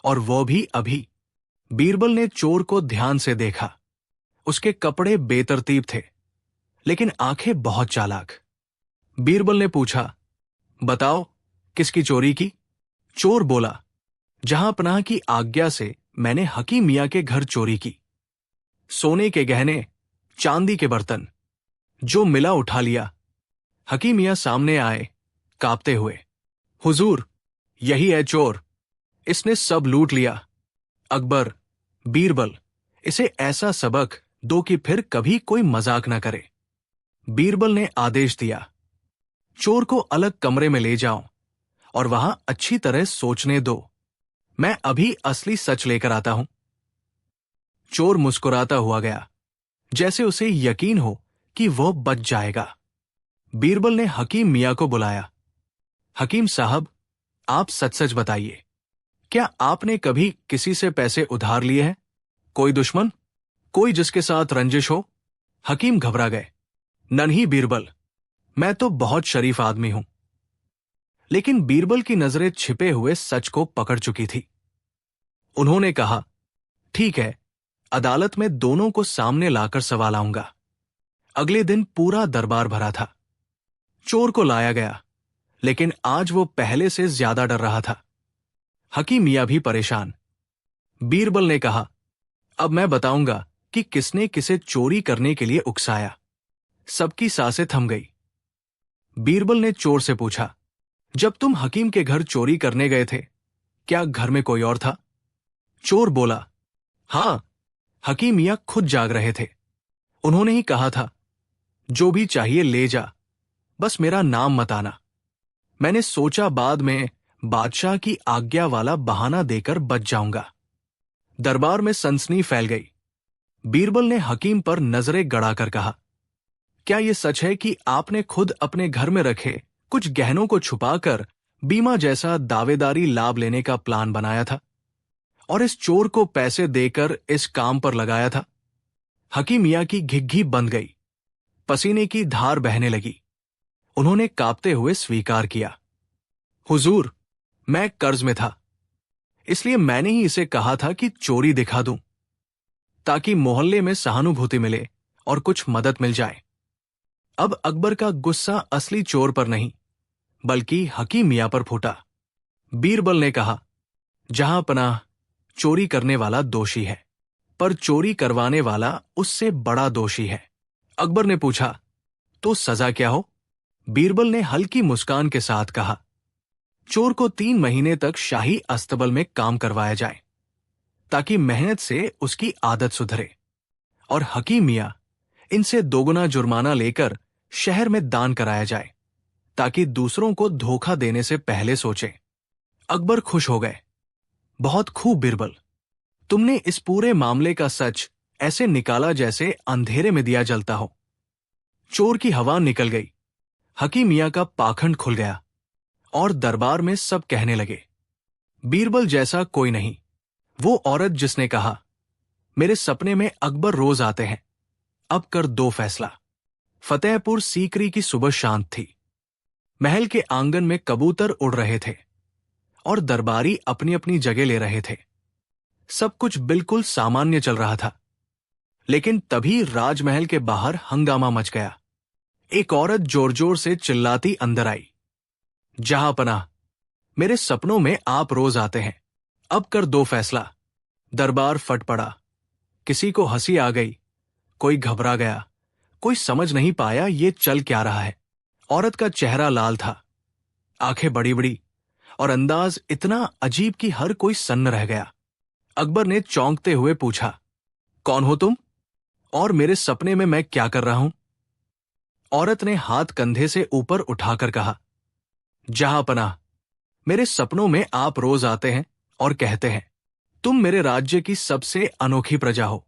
और वो भी अभी। बीरबल ने चोर को ध्यान से देखा। उसके कपड़े बेतरतीब थे, लेकिन आंखें बहुत चालाक। बीरबल ने पूछा, बताओ, किसकी चोरी की? चोर बोला, जहांपनाह की आज्ञा से मैंने हकीम मियां के घर चोरी की। सोने के गहने, चांदी के बर्तन, जो मिला उठा लिया। हकीम मियां सामने आए, कांपते हुए, हुजूर, यही है चोर, इसने सब लूट लिया। अकबर, बीरबल, इसे ऐसा सबक दो कि फिर कभी कोई मजाक न करे। बीरबल ने आदेश दिया, चोर को अलग कमरे में ले जाओ और वहां अच्छी तरह सोचने दो। मैं अभी असली सच लेकर आता हूं। चोर मुस्कुराता हुआ गया, जैसे उसे यकीन हो कि वह बच जाएगा। बीरबल ने हकीम मियां को बुलाया। हकीम साहब, आप सच सच बताइए, क्या आपने कभी किसी से पैसे उधार लिए हैं? कोई दुश्मन, कोई जिसके साथ रंजिश हो? हकीम घबरा गए। नहीं बीरबल, मैं तो बहुत शरीफ आदमी हूं। लेकिन बीरबल की नजरें छिपे हुए सच को पकड़ चुकी थी। उन्होंने कहा, ठीक है, अदालत में दोनों को सामने लाकर सवाल आऊंगा। अगले दिन पूरा दरबार भरा था। चोर को लाया गया, लेकिन आज वो पहले से ज्यादा डर रहा था। हकीम मियां भी परेशान। बीरबल ने कहा, अब मैं बताऊंगा कि किसने किसे चोरी करने के लिए उकसाया। सबकी सांसें थम गई। बीरबल ने चोर से पूछा, जब तुम हकीम के घर चोरी करने गए थे, क्या घर में कोई और था? चोर बोला, हां, हकीम मियां खुद जाग रहे थे। उन्होंने ही कहा था, जो भी चाहिए ले जा, बस मेरा नाम मत आना। मैंने सोचा बाद में बादशाह की आज्ञा वाला बहाना देकर बच जाऊंगा। दरबार में सनसनी फैल गई। बीरबल ने हकीम पर नजरें गड़ाकर कहा, क्या यह सच है कि आपने खुद अपने घर में रखे कुछ गहनों को छुपाकर बीमा जैसा दावेदारी लाभ लेने का प्लान बनाया था और इस चोर को पैसे देकर इस काम पर लगाया था? हकीम मियां की घिघी बंध गई, पसीने की धार बहने लगी। उन्होंने कांपते हुए स्वीकार किया, हुजूर, मैं कर्ज में था, इसलिए मैंने ही इसे कहा था कि चोरी दिखा दूं, ताकि मोहल्ले में सहानुभूति मिले और कुछ मदद मिल जाए। अब अकबर का गुस्सा असली चोर पर नहीं, बल्कि हकीम मियां पर फूटा। बीरबल ने कहा, जहां पनाह, चोरी करने वाला दोषी है, पर चोरी करवाने वाला उससे बड़ा दोषी है। अकबर ने पूछा, तो सजा क्या हो? बीरबल ने हल्की मुस्कान के साथ कहा, चोर को 3 महीने तक शाही अस्तबल में काम करवाया जाए, ताकि मेहनत से उसकी आदत सुधरे, और हकीम मियां, इनसे दोगुना जुर्माना लेकर शहर में दान कराया जाए, ताकि दूसरों को धोखा देने से पहले सोचें। अकबर खुश हो गए। बहुत खूब बीरबल, तुमने इस पूरे मामले का सच ऐसे निकाला जैसे अंधेरे में दिया जलता हो। चोर की हवा निकल गई। हकीम मियां का पाखंड खुल गया और दरबार में सब कहने लगे, बीरबल जैसा कोई नहीं। वो औरत जिसने कहा, मेरे सपने में अकबर रोज आते हैं, अब कर दो फैसला। फतेहपुर सीकरी की सुबह शांत थी। महल के आंगन में कबूतर उड़ रहे थे और दरबारी अपनी अपनी जगह ले रहे थे। सब कुछ बिल्कुल सामान्य चल रहा था। लेकिन तभी राजमहल के बाहर हंगामा मच गया। एक औरत जोर जोर से चिल्लाती अंदर आई, जहां पनाह, मेरे सपनों में आप रोज आते हैं, अब कर दो फैसला। दरबार फट पड़ा। किसी को हंसी आ गई, कोई घबरा गया, कोई समझ नहीं पाया ये चल क्या रहा है। औरत का चेहरा लाल था, आंखें बड़ी बड़ी, और अंदाज इतना अजीब कि हर कोई सन्न रह गया। अकबर ने चौंकते हुए पूछा, कौन हो तुम और मेरे सपने में मैं क्या कर रहा हूं? औरत ने हाथ कंधे से ऊपर उठाकर कहा, जहां पनाह, मेरे सपनों में आप रोज आते हैं और कहते हैं, तुम मेरे राज्य की सबसे अनोखी प्रजा हो।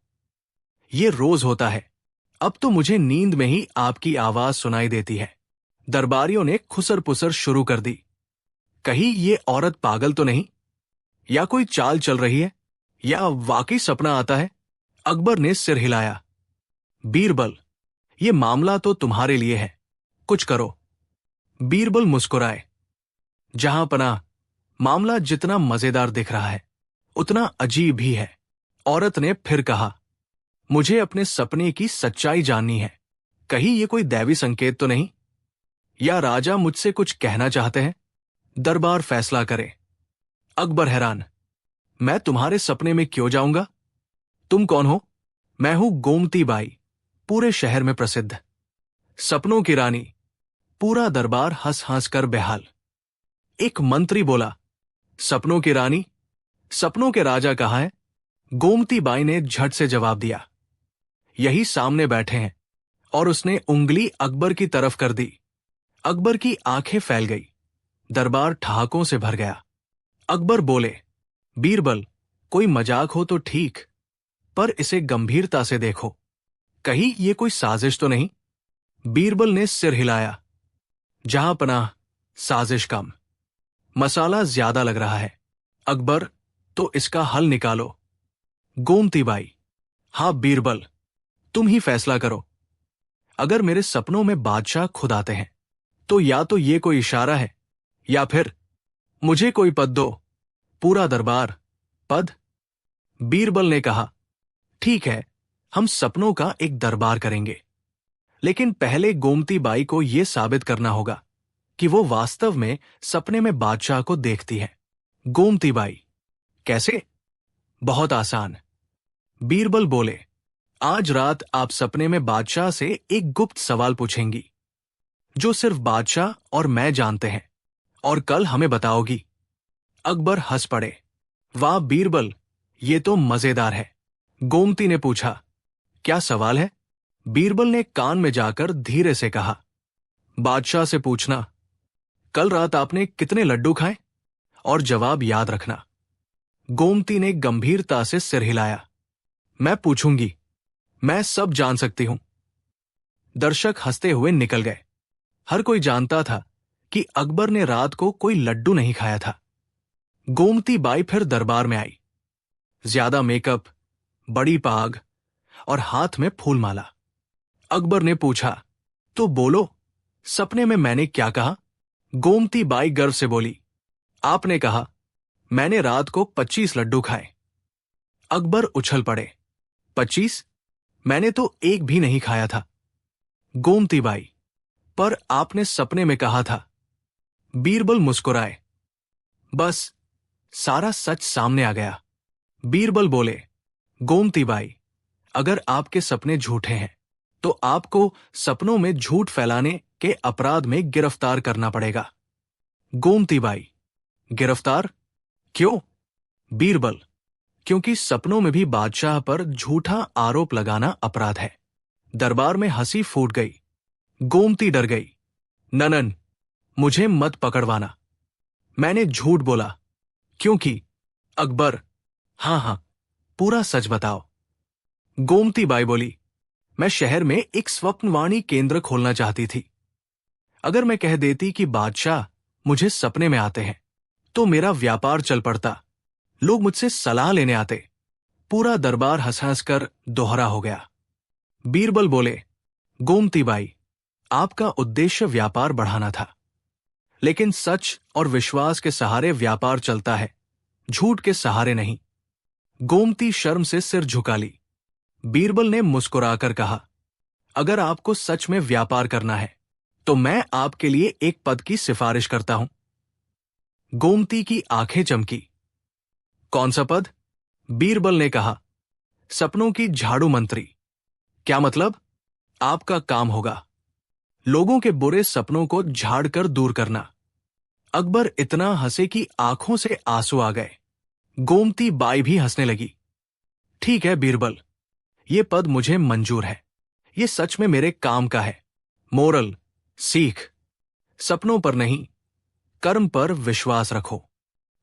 ये रोज होता है। अब तो मुझे नींद में ही आपकी आवाज सुनाई देती है। दरबारियों ने खुसर पुसर शुरू कर दी। कहीं ये औरत पागल तो नहीं, या कोई चाल चल रही है, या वाकई सपना आता है? अकबर ने सिर हिलाया। बीरबल, ये मामला तो तुम्हारे लिए है, कुछ करो। बीरबल मुस्कुराए। जहां पनाह, मामला जितना मजेदार दिख रहा है, उतना अजीब भी है। औरत ने फिर कहा, मुझे अपने सपने की सच्चाई जाननी है। कहीं ये कोई दैवी संकेत तो नहीं, या राजा मुझसे कुछ कहना चाहते हैं? दरबार फैसला करे। अकबर हैरान, मैं तुम्हारे सपने में क्यों जाऊंगा? तुम कौन हो? मैं हूं गोमती बाई, पूरे शहर में प्रसिद्ध, सपनों की रानी। पूरा दरबार हंस हंस कर बेहाल। एक मंत्री बोला, सपनों की रानी, सपनों के राजा कहाँ है? गोमती बाई ने झट से जवाब दिया, यही सामने बैठे हैं, और उसने उंगली अकबर की तरफ कर दी। अकबर की आंखें फैल गई। दरबार ठहाकों से भर गया। अकबर बोले, बीरबल, कोई मजाक हो तो ठीक, पर इसे गंभीरता से देखो। कहीं ये कोई साजिश तो नहीं? बीरबल ने सिर हिलाया। जहां पनाह, साजिश कम, मसाला ज्यादा लग रहा है। अकबर, तो इसका हल निकालो। गोमती बाई, हाँ बीरबल, तुम ही फैसला करो। अगर मेरे सपनों में बादशाह खुद आते हैं तो या तो ये कोई इशारा है, या फिर मुझे कोई पद दो। पूरा दरबार, पद? बीरबल ने कहा, ठीक है, हम सपनों का एक दरबार करेंगे, लेकिन पहले गोमती बाई को यह साबित करना होगा कि वो वास्तव में सपने में बादशाह को देखती है। गोमती बाई, कैसे? बहुत आसान। बीरबल बोले, आज रात आप सपने में बादशाह से एक गुप्त सवाल पूछेंगी जो सिर्फ बादशाह और मैं जानते हैं, और कल हमें बताओगी। अकबर हंस पड़े। वाह बीरबल, ये तो मजेदार है। गोमती ने पूछा, क्या सवाल है? बीरबल ने कान में जाकर धीरे से कहा, बादशाह से पूछना, कल रात आपने कितने लड्डू खाए? और जवाब याद रखना। गोमती ने गंभीरता से सिर हिलाया। मैं पूछूंगी, मैं सब जान सकती हूं। दर्शक हंसते हुए निकल गए। हर कोई जानता था कि अकबर ने रात को कोई लड्डू नहीं खाया था। गोमती बाई फिर दरबार में आई। ज्यादा मेकअप, बड़ी पाग और हाथ में फूलमाला। अकबर ने पूछा, तो बोलो, सपने में मैंने क्या कहा? गोमती बाई गर्व से बोली, आपने कहा, मैंने रात को 25 लड्डू खाए। अकबर उछल पड़े, 25? मैंने तो एक भी नहीं खाया था। गोमती बाई, पर आपने सपने में कहा था। बीरबल मुस्कुराए। बस, सारा सच सामने आ गया। बीरबल बोले, गोमती बाई, अगर आपके सपने झूठे हैं तो आपको सपनों में झूठ फैलाने के अपराध में गिरफ्तार करना पड़ेगा। गोमती बाई, गिरफ्तार? क्यों? बीरबल, क्योंकि सपनों में भी बादशाह पर झूठा आरोप लगाना अपराध है। दरबार में हंसी फूट गई। गोमती डर गई। ननन, मुझे मत पकड़वाना। मैंने झूठ बोला। क्योंकि? अकबर, हां, पूरा सच बताओ। गोमती बाई बोली, मैं शहर में एक स्वप्नवाणी केंद्र खोलना चाहती थी। अगर मैं कह देती कि बादशाह मुझे सपने में आते हैं तो मेरा व्यापार चल पड़ता, लोग मुझसे सलाह लेने आते। पूरा दरबार हंस हंस कर दोहरा हो गया। बीरबल बोले, गोमती बाई, आपका उद्देश्य व्यापार बढ़ाना था, लेकिन सच और विश्वास के सहारे व्यापार चलता है, झूठ के सहारे नहीं। गोमती शर्म से सिर झुका ली। बीरबल ने मुस्कुराकर कहा, अगर आपको सच में व्यापार करना है तो मैं आपके लिए एक पद की सिफारिश करता हूं। गोमती की आंखें चमकी। कौन सा पद? बीरबल ने कहा, सपनों की झाड़ू मंत्री। क्या मतलब? आपका काम होगा लोगों के बुरे सपनों को झाड़कर दूर करना। अकबर इतना हंसे कि आंखों से आंसू आ गए। गोमती बाई भी हंसने लगी। ठीक है बीरबल, यह पद मुझे मंजूर है। यह सच में मेरे काम का है। मोरल, सीख, सपनों पर नहीं, कर्म पर विश्वास रखो।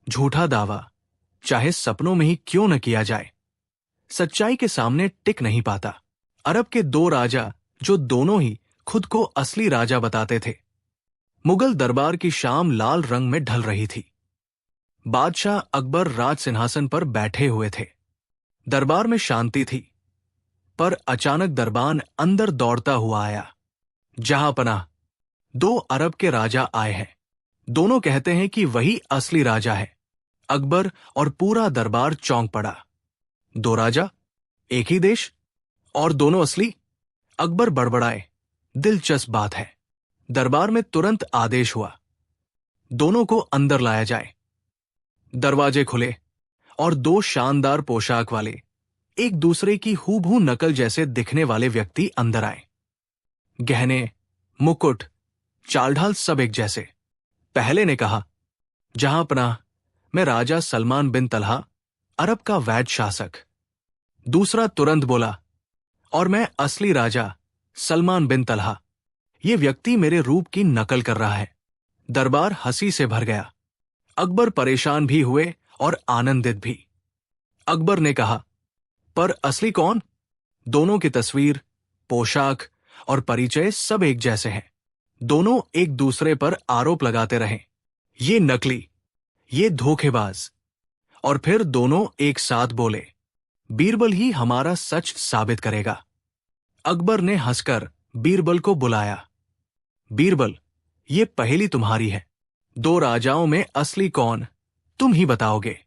झूठा दावा चाहे सपनों में ही क्यों न किया जाए, सच्चाई के सामने टिक नहीं पाता। अरब के दो राजा जो दोनों ही खुद को असली राजा बताते थे। मुगल दरबार की शाम लाल रंग में ढल रही थी। बादशाह अकबर राज सिंहासन पर बैठे हुए थे। दरबार में शांति थी, पर अचानक दरबान अंदर दौड़ता हुआ आया। जहां पनाह, 2 अरब के राजा आए हैं। दोनों कहते हैं कि वही असली राजा है। अकबर और पूरा दरबार चौंक पड़ा। 2 राजा, एक ही देश, और दोनों असली? अकबर बड़बड़ाए, दिलचस्प बात है। दरबार में तुरंत आदेश हुआ, दोनों को अंदर लाया जाए। दरवाजे खुले और 2 शानदार पोशाक वाले, एक दूसरे की हूबहू नकल जैसे दिखने वाले व्यक्ति अंदर आए। गहने, मुकुट, चालढाल सब एक जैसे। पहले ने कहा, जहां पनाह, मैं राजा सलमान बिन तलहा, अरब का वैध शासक। दूसरा तुरंत बोला, और मैं असली राजा सलमान बिन तलहा, ये व्यक्ति मेरे रूप की नकल कर रहा है। दरबार हंसी से भर गया। अकबर परेशान भी हुए और आनंदित भी। अकबर ने कहा, पर असली कौन? दोनों की तस्वीर, पोशाक और परिचय सब एक जैसे हैं। दोनों एक दूसरे पर आरोप लगाते रहे, ये नकली, ये धोखेबाज। और फिर दोनों एक साथ बोले, बीरबल ही हमारा सच साबित करेगा। अकबर ने हंसकर बीरबल को बुलाया। बीरबल, ये पहेली तुम्हारी है। दो राजाओं में असली कौन, तुम ही बताओगे।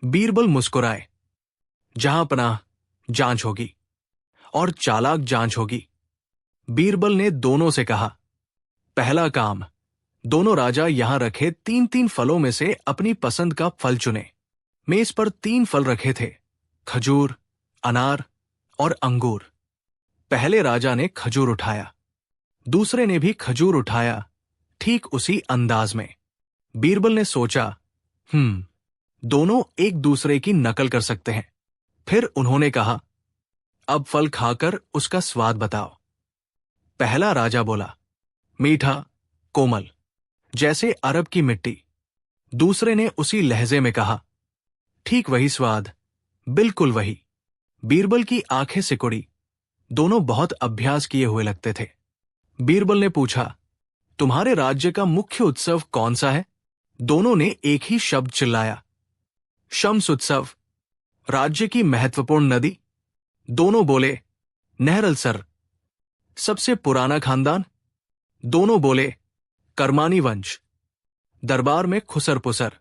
बीरबल मुस्कुराए। जहां पनाह जांच होगी, और चालाक जांच होगी। बीरबल ने दोनों से कहा, पहला काम, दोनों राजा यहां रखे 3-3 फलों में से अपनी पसंद का फल चुने। मेज पर 3 फल रखे थे, खजूर, अनार और अंगूर। पहले राजा ने खजूर उठाया, दूसरे ने भी खजूर उठाया, ठीक उसी अंदाज में। बीरबल ने सोचा, दोनों एक दूसरे की नकल कर सकते हैं। फिर उन्होंने कहा, अब फल खाकर उसका स्वाद बताओ। पहला राजा बोला, मीठा, कोमल, जैसे अरब की मिट्टी। दूसरे ने उसी लहजे में कहा, ठीक वही स्वाद, बिल्कुल वही। बीरबल की आंखें सिकुड़ी। दोनों बहुत अभ्यास किए हुए लगते थे। बीरबल ने पूछा, तुम्हारे राज्य का मुख्य उत्सव कौन सा है? दोनों ने एक ही शब्द चिल्लाया, शम्स उत्सव। राज्य की महत्वपूर्ण नदी? दोनों बोले, नहर सर। सबसे पुराना खानदान? दोनों बोले, करमानी वंश। दरबार में खुसर पुसर?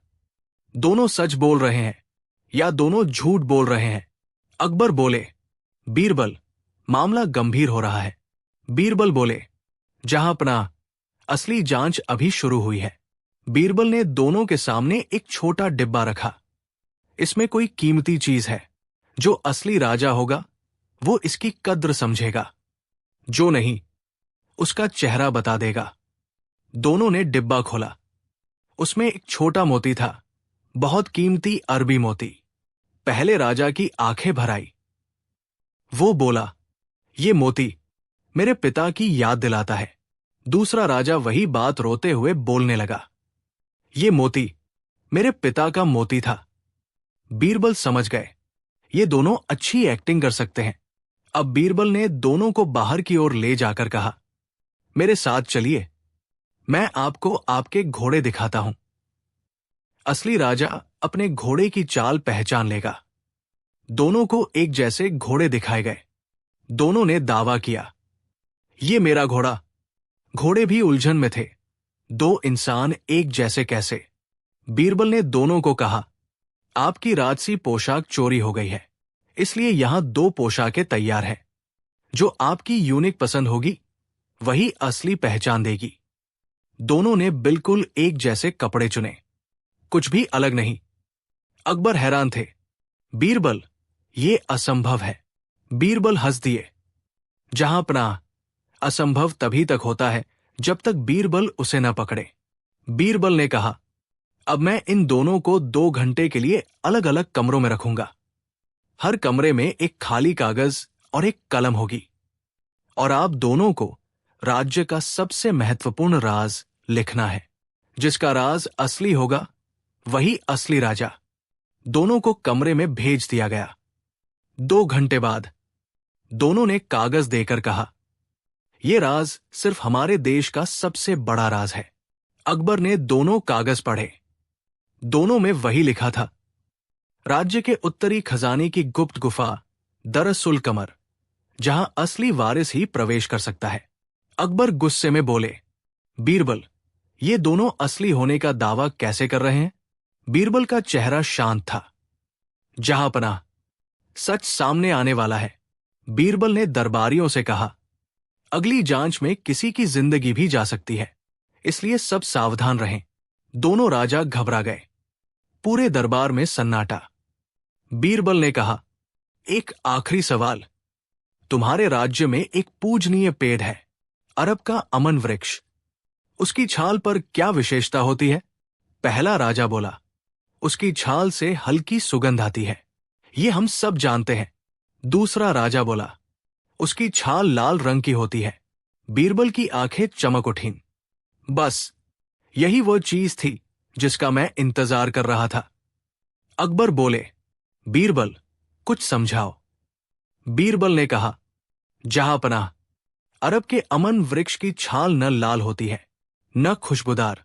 दोनों सच बोल रहे हैं या दोनों झूठ बोल रहे हैं? अकबर बोले, बीरबल, मामला गंभीर हो रहा है। बीरबल बोले, जहां पनाह, असली जांच अभी शुरू हुई है। बीरबल ने दोनों के सामने एक छोटा डिब्बा रखा। इसमें कोई कीमती चीज है। जो असली राजा होगा वो इसकी कद्र समझेगा, जो नहीं उसका चेहरा बता देगा। दोनों ने डिब्बा खोला। उसमें एक छोटा मोती था, बहुत कीमती अरबी मोती। पहले राजा की आंखें भर आई। वो बोला, ये मोती मेरे पिता की याद दिलाता है। दूसरा राजा वही बात रोते हुए बोलने लगा, ये मोती मेरे पिता का मोती था। बीरबल समझ गए, ये दोनों अच्छी एक्टिंग कर सकते हैं। अब बीरबल ने दोनों को बाहर की ओर ले जाकर कहा, मेरे साथ चलिए, मैं आपको आपके घोड़े दिखाता हूं। असली राजा अपने घोड़े की चाल पहचान लेगा। दोनों को एक जैसे घोड़े दिखाए गए। दोनों ने दावा किया, ये मेरा घोड़ा। घोड़े भी उलझन में थे, दो इंसान एक जैसे कैसे? बीरबल ने दोनों को कहा, आपकी राजसी पोशाक चोरी हो गई है, इसलिए यहां 2 पोशाकें तैयार हैं। जो आपकी यूनिक पसंद होगी वही असली पहचान देगी। दोनों ने बिल्कुल एक जैसे कपड़े चुने, कुछ भी अलग नहीं। अकबर हैरान थे, बीरबल, ये असंभव है। बीरबल हंस दिए। जहां पनाह, असंभव तभी तक होता है जब तक बीरबल उसे न पकड़े। बीरबल ने कहा, अब मैं इन दोनों को 2 घंटे के लिए अलग अलग कमरों में रखूंगा। हर कमरे में एक खाली कागज और एक कलम होगी, और आप दोनों को राज्य का सबसे महत्वपूर्ण राज लिखना है। जिसका राज असली होगा वही असली राजा। दोनों को कमरे में भेज दिया गया। 2 घंटे बाद दोनों ने कागज देकर कहा, यह राज सिर्फ हमारे देश का सबसे बड़ा राज है। अकबर ने दोनों कागज पढ़े। दोनों में वही लिखा था, राज्य के उत्तरी खजाने की गुप्त गुफा दरअसल कमर, जहां असली वारिस ही प्रवेश कर सकता है। अकबर गुस्से में बोले, बीरबल, ये दोनों असली होने का दावा कैसे कर रहे हैं? बीरबल का चेहरा शांत था। जहां पनाह, सच सामने आने वाला है। बीरबल ने दरबारियों से कहा, अगली जांच में किसी की जिंदगी भी जा सकती है, इसलिए सब सावधान रहें। दोनों राजा घबरा गए। पूरे दरबार में सन्नाटा। बीरबल ने कहा, एक आखिरी सवाल। तुम्हारे राज्य में एक पूजनीय पेड़ है, अरब का अमन वृक्ष। उसकी छाल पर क्या विशेषता होती है? पहला राजा बोला, उसकी छाल से हल्की सुगंध आती है, ये हम सब जानते हैं। दूसरा राजा बोला, उसकी छाल लाल रंग की होती है। बीरबल की आंखें चमक उठीं। बस यही वो चीज थी जिसका मैं इंतजार कर रहा था। अकबर बोले, बीरबल कुछ समझाओ। बीरबल ने कहा, जहांपनाह, अरब के अमन वृक्ष की छाल न लाल होती है न खुशबूदार।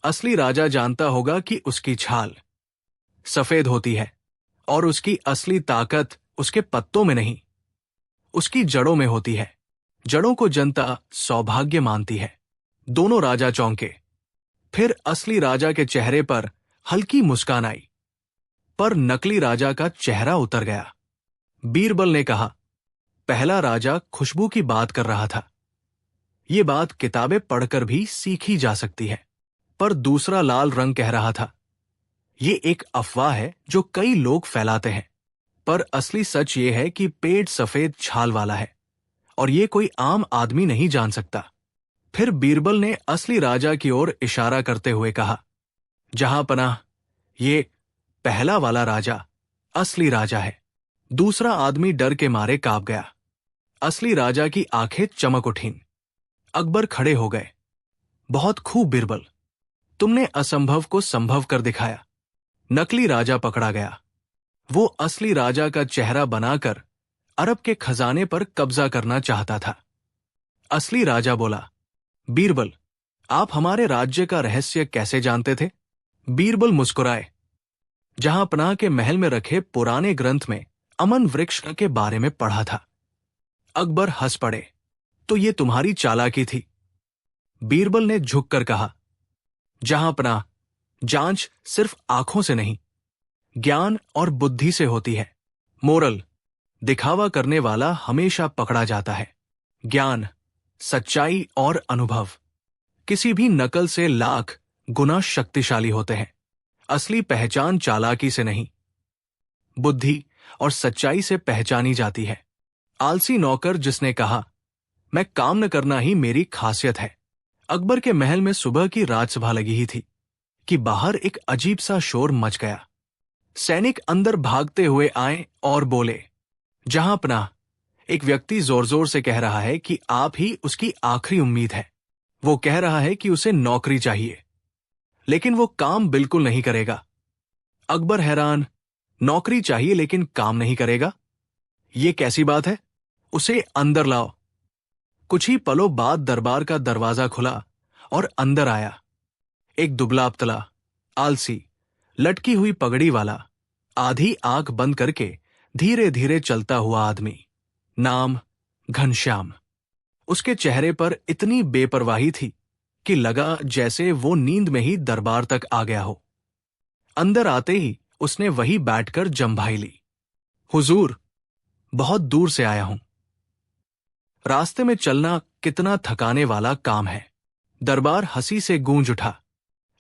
असली राजा जानता होगा कि उसकी छाल सफेद होती है और उसकी असली ताकत उसके पत्तों में नहीं, उसकी जड़ों में होती है। जड़ों को जनता सौभाग्य मानती है। दोनों राजा चौंके। फिर असली राजा के चेहरे पर हल्की मुस्कान आई, पर नकली राजा का चेहरा उतर गया। बीरबल ने कहा, पहला राजा खुशबू की बात कर रहा था। ये बात किताबें पढ़कर भी सीखी जा सकती है। पर दूसरा लाल रंग कह रहा था, ये एक अफवाह है जो कई लोग फैलाते हैं। पर असली सच ये है कि पेड़ सफेद छाल वाला है और ये कोई आम आदमी नहीं जान सकता। फिर बीरबल ने असली राजा की ओर इशारा करते हुए कहा, जहांपनाह, ये पहला वाला राजा असली राजा है। दूसरा आदमी डर के मारे कांप गया। असली राजा की आंखें चमक उठीं। अकबर खड़े हो गए। बहुत खूब बीरबल, तुमने असंभव को संभव कर दिखाया। नकली राजा पकड़ा गया। वो असली राजा का चेहरा बनाकर अरब के खजाने पर कब्जा करना चाहता था। असली राजा बोला, बीरबल, आप हमारे राज्य का रहस्य कैसे जानते थे? बीरबल मुस्कुराए। जहांपनाह के महल में रखे पुराने ग्रंथ में अमन वृक्ष के बारे में पढ़ा था। अकबर हंस पड़े, तो ये तुम्हारी चालाकी थी। बीरबल ने झुककर कहा, जहांपनाह, जांच सिर्फ आंखों से नहीं, ज्ञान और बुद्धि से होती है। मोरल, दिखावा करने वाला हमेशा पकड़ा जाता है। ज्ञान, सच्चाई और अनुभव किसी भी नकल से लाख गुना शक्तिशाली होते हैं। असली पहचान चालाकी से नहीं, बुद्धि और सच्चाई से पहचानी जाती है। आलसी नौकर जिसने कहा, मैं काम न करना ही मेरी खासियत है। अकबर के महल में सुबह की राजसभा लगी ही थी कि बाहर एक अजीब सा शोर मच गया। सैनिक अंदर भागते हुए आए और बोले, जहांपनाह, एक व्यक्ति जोर जोर से कह रहा है कि आप ही उसकी आखिरी उम्मीद है। वो कह रहा है कि उसे नौकरी चाहिए, लेकिन वो काम बिल्कुल नहीं करेगा। अकबर हैरान, नौकरी चाहिए लेकिन काम नहीं करेगा? ये कैसी बात है? उसे अंदर लाओ। कुछ ही पलों बाद दरबार का दरवाजा खुला और अंदर आया एक दुबला पतला, आलसी, लटकी हुई पगड़ी वाला, आधी आंख बंद करके धीरे धीरे चलता हुआ आदमी। नाम घनश्याम। उसके चेहरे पर इतनी बेपरवाही थी कि लगा जैसे वो नींद में ही दरबार तक आ गया हो। अंदर आते ही उसने वही बैठकर जम्भाई ली। हुजूर, बहुत दूर से आया हूं। रास्ते में चलना कितना थकाने वाला काम है। दरबार हंसी से गूंज उठा।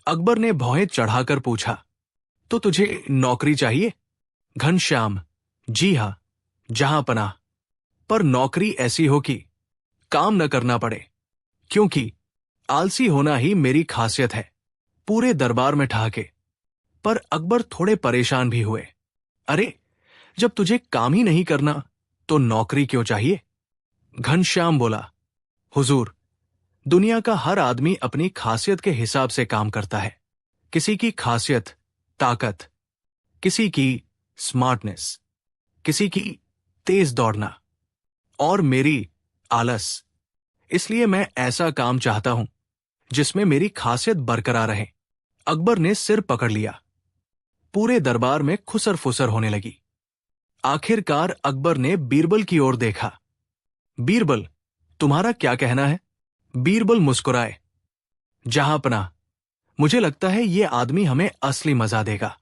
अकबर ने भौहें चढ़ाकर पूछा, तो तुझे नौकरी चाहिए? घनश्याम, जी हां, जहांपनाह, पर नौकरी ऐसी हो कि काम न करना पड़े, क्योंकि आलसी होना ही मेरी खासियत है। पूरे दरबार में ठहाके। पर अकबर थोड़े परेशान भी हुए। अरे, जब तुझे काम ही नहीं करना तो नौकरी क्यों चाहिए? घनश्याम बोला, हुजूर, दुनिया का हर आदमी अपनी खासियत के हिसाब से काम करता है। किसी की खासियत ताकत, किसी की स्मार्टनेस, किसी की तेज दौड़ना, और मेरी आलस। इसलिए मैं ऐसा काम चाहता हूं जिसमें मेरी खासियत बरकरार रहे। अकबर ने सिर पकड़ लिया। पूरे दरबार में खुसर फुसर होने लगी। आखिरकार अकबर ने बीरबल की ओर देखा। बीरबल, तुम्हारा क्या कहना है? बीरबल मुस्कुराए। जहांपनाह, मुझे लगता है ये आदमी हमें असली मजा देगा।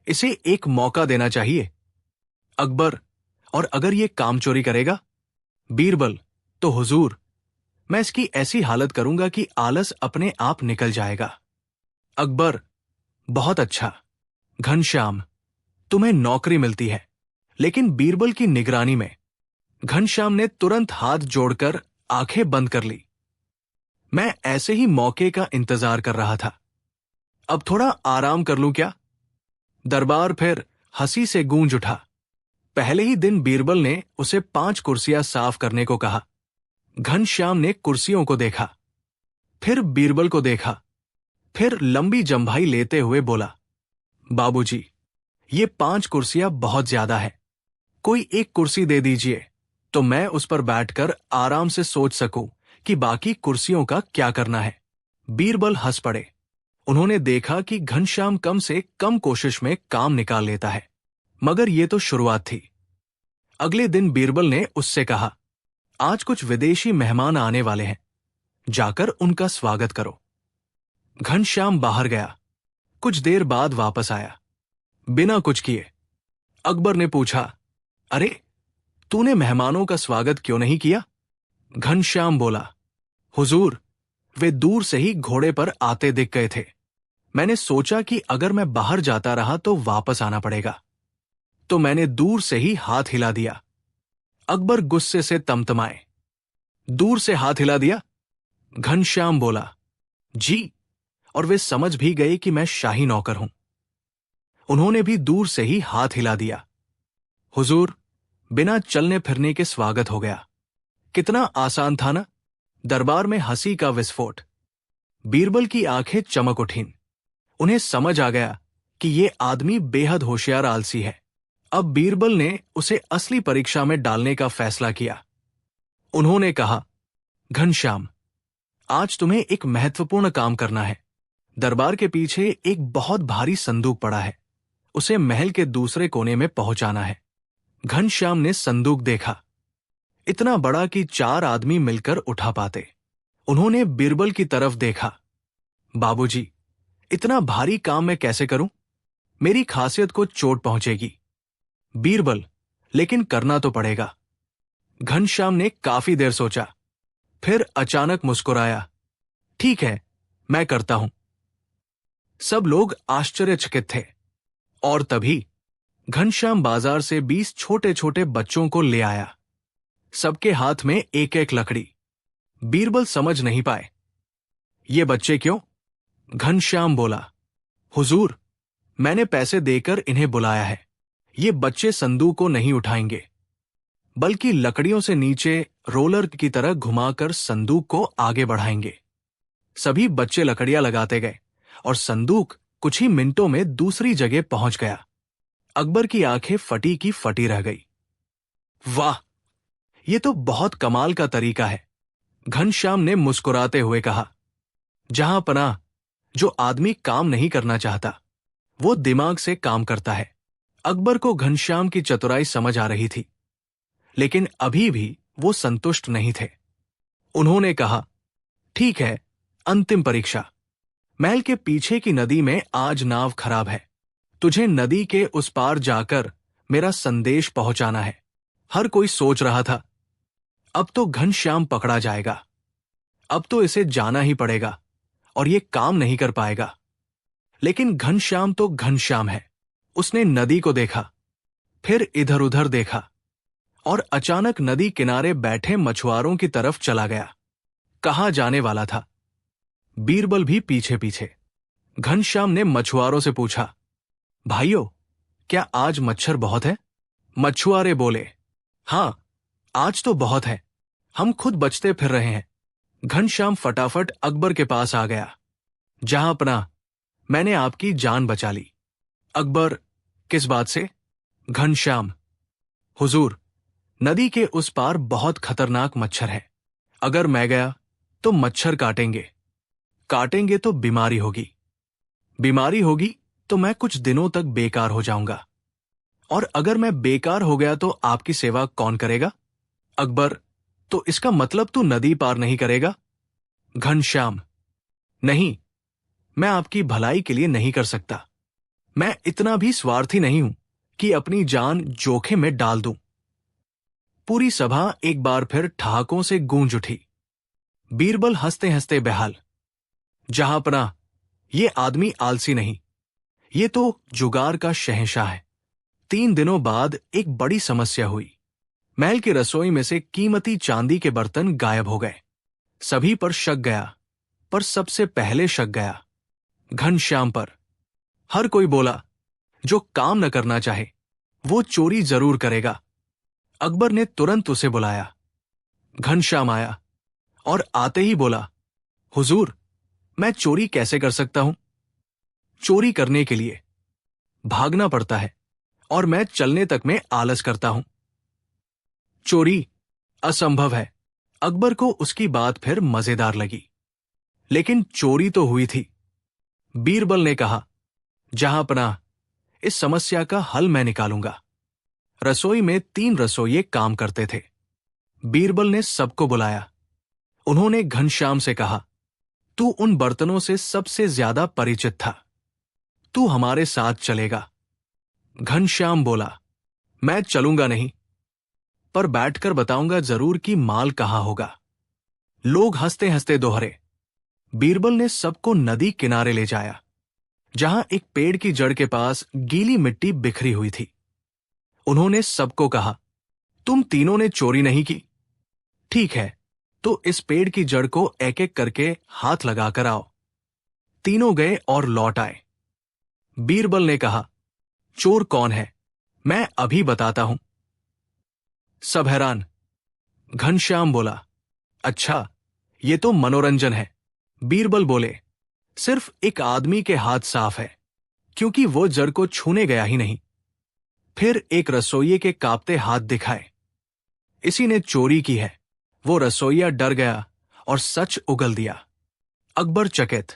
इसे एक मौका देना चाहिए। अकबर, और अगर ये काम चोरी करेगा? बीरबल, तो हुजूर, मैं इसकी ऐसी हालत करूंगा कि आलस अपने आप निकल जाएगा। अकबर, बहुत अच्छा। घनश्याम, तुम्हें नौकरी मिलती है, लेकिन बीरबल की निगरानी में। घनश्याम ने तुरंत हाथ जोड़कर आंखें बंद कर ली। मैं ऐसे ही मौके का इंतजार कर रहा था। अब थोड़ा आराम कर लूं क्या? दरबार फिर हंसी से गूंज उठा। पहले ही दिन बीरबल ने उसे 5 कुर्सियां साफ करने को कहा। घनश्याम ने कुर्सियों को देखा, फिर बीरबल को देखा, फिर लंबी जंभाई लेते हुए बोला, बाबूजी, ये 5 कुर्सियां बहुत ज्यादा है। कोई एक कुर्सी दे दीजिए तो मैं उस पर बैठकर आराम से सोच सकूं कि बाकी कुर्सियों का क्या करना है। बीरबल हंस पड़े। उन्होंने देखा कि घनश्याम कम से कम कोशिश में काम निकाल लेता है, मगर यह तो शुरुआत थी। अगले दिन बीरबल ने उससे कहा, आज कुछ विदेशी मेहमान आने वाले हैं, जाकर उनका स्वागत करो। घनश्याम बाहर गया। कुछ देर बाद वापस आया, बिना कुछ किए। अकबर ने पूछा, अरे, तूने मेहमानों का स्वागत क्यों नहीं किया? घनश्याम बोला, हुजूर, वे दूर से ही घोड़े पर आते दिख गए थे। मैंने सोचा कि अगर मैं बाहर जाता रहा तो वापस आना पड़ेगा, तो मैंने दूर से ही हाथ हिला दिया। अकबर गुस्से से तमतमाए, दूर से हाथ हिला दिया? घनश्याम बोला, जी, और वे समझ भी गए कि मैं शाही नौकर हूं। उन्होंने भी दूर से ही हाथ हिला दिया। हुजूर, बिना चलने फिरने के स्वागत हो गया। कितना आसान था ना? दरबार में हंसी का विस्फोट। बीरबल की आंखें चमक उठीं। उन्हें समझ आ गया कि ये आदमी बेहद होशियार आलसी है। अब बीरबल ने उसे असली परीक्षा में डालने का फैसला किया। उन्होंने कहा, घनश्याम, आज तुम्हें एक महत्वपूर्ण काम करना है। दरबार के पीछे एक बहुत भारी संदूक पड़ा है, उसे महल के दूसरे कोने में पहुंचाना है। घनश्याम ने संदूक देखा, इतना बड़ा कि 4 आदमी मिलकर उठा पाते। उन्होंने बीरबल की तरफ देखा। बाबूजी, इतना भारी काम मैं कैसे करूं? मेरी खासियत को चोट पहुंचेगी। बीरबल, लेकिन करना तो पड़ेगा। घनश्याम ने काफी देर सोचा, फिर अचानक मुस्कुराया, ठीक है, मैं करता हूं। सब लोग आश्चर्यचकित थे। और तभी घनश्याम बाजार से 20 छोटे छोटे बच्चों को ले आया, सबके हाथ में एक एक लकड़ी। बीरबल समझ नहीं पाए, ये बच्चे क्यों? घनश्याम बोला, हुजूर, मैंने पैसे देकर इन्हें बुलाया है। ये बच्चे संदूक को नहीं उठाएंगे, बल्कि लकड़ियों से नीचे रोलर की तरह घुमाकर संदूक को आगे बढ़ाएंगे। सभी बच्चे लकड़ियां लगाते गए और संदूक कुछ ही मिनटों में दूसरी जगह पहुंच गया। अकबर की आंखें फटी की फटी रह गई। वाह, ये तो बहुत कमाल का तरीका है। घनश्याम ने मुस्कुराते हुए कहा, जहां पनाह, जो आदमी काम नहीं करना चाहता वो दिमाग से काम करता है। अकबर को घनश्याम की चतुराई समझ आ रही थी, लेकिन अभी भी वो संतुष्ट नहीं थे। उन्होंने कहा, ठीक है, अंतिम परीक्षा। महल के पीछे की नदी में आज नाव खराब है। तुझे नदी के उस पार जाकर मेरा संदेश पहुंचाना है। हर कोई सोच रहा था, अब तो घनश्याम पकड़ा जाएगा, अब तो इसे जाना ही पड़ेगा और ये काम नहीं कर पाएगा। लेकिन घनश्याम तो घनश्याम है। उसने नदी को देखा, फिर इधर उधर देखा और अचानक नदी किनारे बैठे मछुआरों की तरफ चला गया। कहाँ जाने वाला था? बीरबल भी पीछे पीछे। घनश्याम ने मछुआरों से पूछा, भाइयों, क्या आज मच्छर बहुत है? मछुआरे बोले, हां, आज तो बहुत है, हम खुद बचते फिर रहे हैं। घनश्याम फटाफट अकबर के पास आ गया। जहां पनाह, मैंने आपकी जान बचा ली। अकबर, किस बात से? घनश्याम, हुजूर, नदी के उस पार बहुत खतरनाक मच्छर है। अगर मैं गया तो मच्छर काटेंगे, काटेंगे तो बीमारी होगी, बीमारी होगी तो मैं कुछ दिनों तक बेकार हो जाऊंगा, और अगर मैं बेकार हो गया तो आपकी सेवा कौन करेगा? अकबर, तो इसका मतलब तू नदी पार नहीं करेगा? घनश्याम, नहीं, मैं आपकी भलाई के लिए नहीं कर सकता। मैं इतना भी स्वार्थी नहीं हूं कि अपनी जान जोखिम में डाल दूं। पूरी सभा एक बार फिर ठहाकों से गूंज उठी। बीरबल हंसते हंसते बेहाल। जहां पनाह, ये आदमी आलसी नहीं, ये तो जुगार का शहंशाह है। 3 दिनों बाद एक बड़ी समस्या हुई। महल की रसोई में से कीमती चांदी के बर्तन गायब हो गए। सभी पर शक गया, पर सबसे पहले शक गया घनश्याम पर। हर कोई बोला, जो काम न करना चाहे वो चोरी जरूर करेगा। अकबर ने तुरंत उसे बुलाया। घनश्याम आया और आते ही बोला, हुजूर, मैं चोरी कैसे कर सकता हूं? चोरी करने के लिए भागना पड़ता है और मैं चलने तक में आलस करता हूं। चोरी असंभव है। अकबर को उसकी बात फिर मजेदार लगी। लेकिन चोरी तो हुई थी। बीरबल ने कहा, जहां पनाह, इस समस्या का हल मैं निकालूंगा। रसोई में 3 रसोइये काम करते थे। बीरबल ने सबको बुलाया। उन्होंने घनश्याम से कहा, तू उन बर्तनों से सबसे ज्यादा परिचित था, तू हमारे साथ चलेगा। घनश्याम बोला, मैं चलूंगा नहीं, पर बैठकर बताऊंगा जरूर कि माल कहां होगा। लोग हंसते हंसते दोहरे। बीरबल ने सबको नदी किनारे ले जाया, जहां एक पेड़ की जड़ के पास गीली मिट्टी बिखरी हुई थी। उन्होंने सबको कहा, तुम तीनों ने चोरी नहीं की। ठीक है, तो इस पेड़ की जड़ को एक एक करके हाथ लगाकर आओ। तीनों गए और लौट आए। बीरबल ने कहा, चोर कौन है? मैं अभी बताता हूं। सब हैरान। घनश्याम बोला, अच्छा, ये तो मनोरंजन है। बीरबल बोले, सिर्फ एक आदमी के हाथ साफ है, क्योंकि वो जड़ को छूने गया ही नहीं। फिर एक रसोइये के कांपते हाथ दिखाए। इसी ने चोरी की है। वो रसोइया डर गया और सच उगल दिया। अकबर चकित।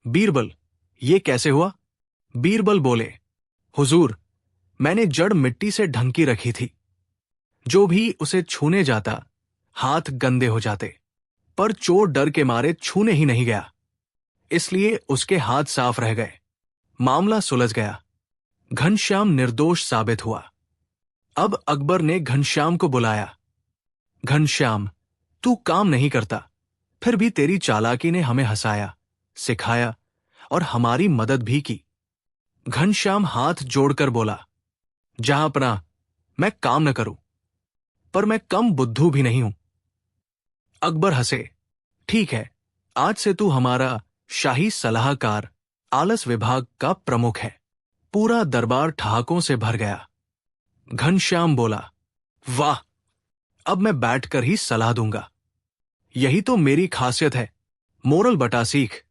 बीरबल, ये कैसे हुआ? बीरबल बोले, हुजूर, मैंने जड़ मिट्टी से ढंकी रखी थी। जो भी उसे छूने जाता, हाथ गंदे हो जाते, पर चोर डर के मारे छूने ही नहीं गया, इसलिए उसके हाथ साफ रह गए। मामला सुलझ गया। घनश्याम निर्दोष साबित हुआ। अब अकबर ने घनश्याम को बुलाया। घनश्याम, तू काम नहीं करता, फिर भी तेरी चालाकी ने हमें हंसाया, सिखाया और हमारी मदद भी की। घनश्याम हाथ जोड़कर बोला, जहां पनाह, मैं काम न करूं, पर मैं कम बुद्धू भी नहीं हूं। अकबर हंसे। ठीक है, आज से तू हमारा शाही सलाहकार, आलस विभाग का प्रमुख है। पूरा दरबार ठहाकों से भर गया। घनश्याम बोला, वाह, अब मैं बैठकर ही सलाह दूंगा। यही तो मेरी खासियत है, मोरल बटा सीख।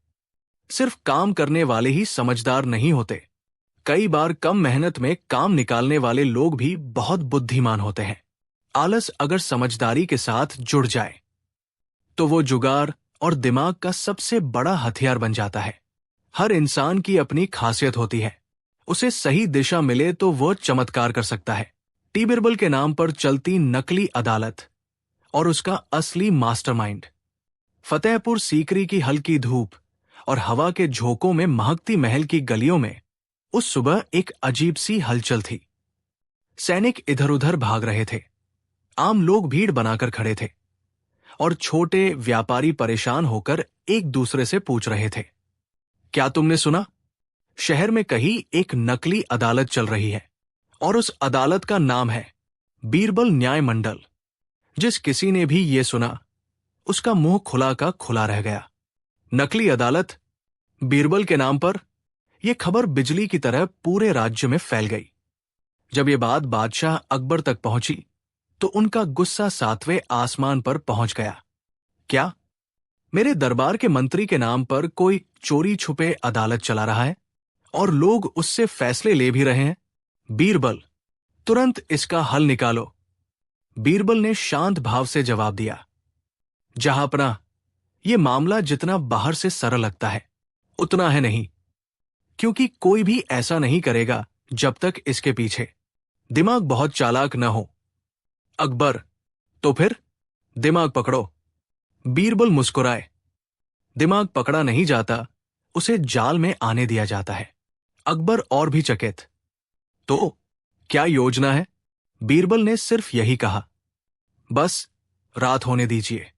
सिर्फ काम करने वाले ही समझदार नहीं होते, कई बार कम मेहनत में काम निकालने वाले लोग भी बहुत बुद्धिमान होते हैं। आलस अगर समझदारी के साथ जुड़ जाए तो वो जुगाड़ और दिमाग का सबसे बड़ा हथियार बन जाता है। हर इंसान की अपनी खासियत होती है, उसे सही दिशा मिले तो वह चमत्कार कर सकता है। टी बिरबल के नाम पर चलती नकली अदालत और उसका असली मास्टरमाइंड। फतेहपुर सीकरी की हल्की धूप और हवा के झोंकों में महकती महल की गलियों में उस सुबह एक अजीब सी हलचल थी। सैनिक इधर उधर भाग रहे थे, आम लोग भीड़ बनाकर खड़े थे और छोटे व्यापारी परेशान होकर एक दूसरे से पूछ रहे थे, क्या तुमने सुना? शहर में कहीं एक नकली अदालत चल रही है और उस अदालत का नाम है बीरबल न्याय मंडल। जिस किसी ने भी ये सुना, उसका मुंह खुला का खुला रह गया। नकली अदालत, बीरबल के नाम पर? यह खबर बिजली की तरह पूरे राज्य में फैल गई। जब ये बात बादशाह अकबर तक पहुंची तो उनका गुस्सा 7वें आसमान पर पहुंच गया। क्या मेरे दरबार के मंत्री के नाम पर कोई चोरी छुपे अदालत चला रहा है और लोग उससे फैसले ले भी रहे हैं? बीरबल, तुरंत इसका हल निकालो। बीरबल ने शांत भाव से जवाब दिया, जहांपनाह, यह मामला जितना बाहर से सरल लगता है उतना है नहीं, क्योंकि कोई भी ऐसा नहीं करेगा जब तक इसके पीछे दिमाग बहुत चालाक न हो। अकबर, तो फिर दिमाग पकड़ो। बीरबल मुस्कुराए। दिमाग पकड़ा नहीं जाता, उसे जाल में आने दिया जाता है। अकबर और भी चकित। तो क्या योजना है? बीरबल ने सिर्फ यही कहा, बस रात होने दीजिए।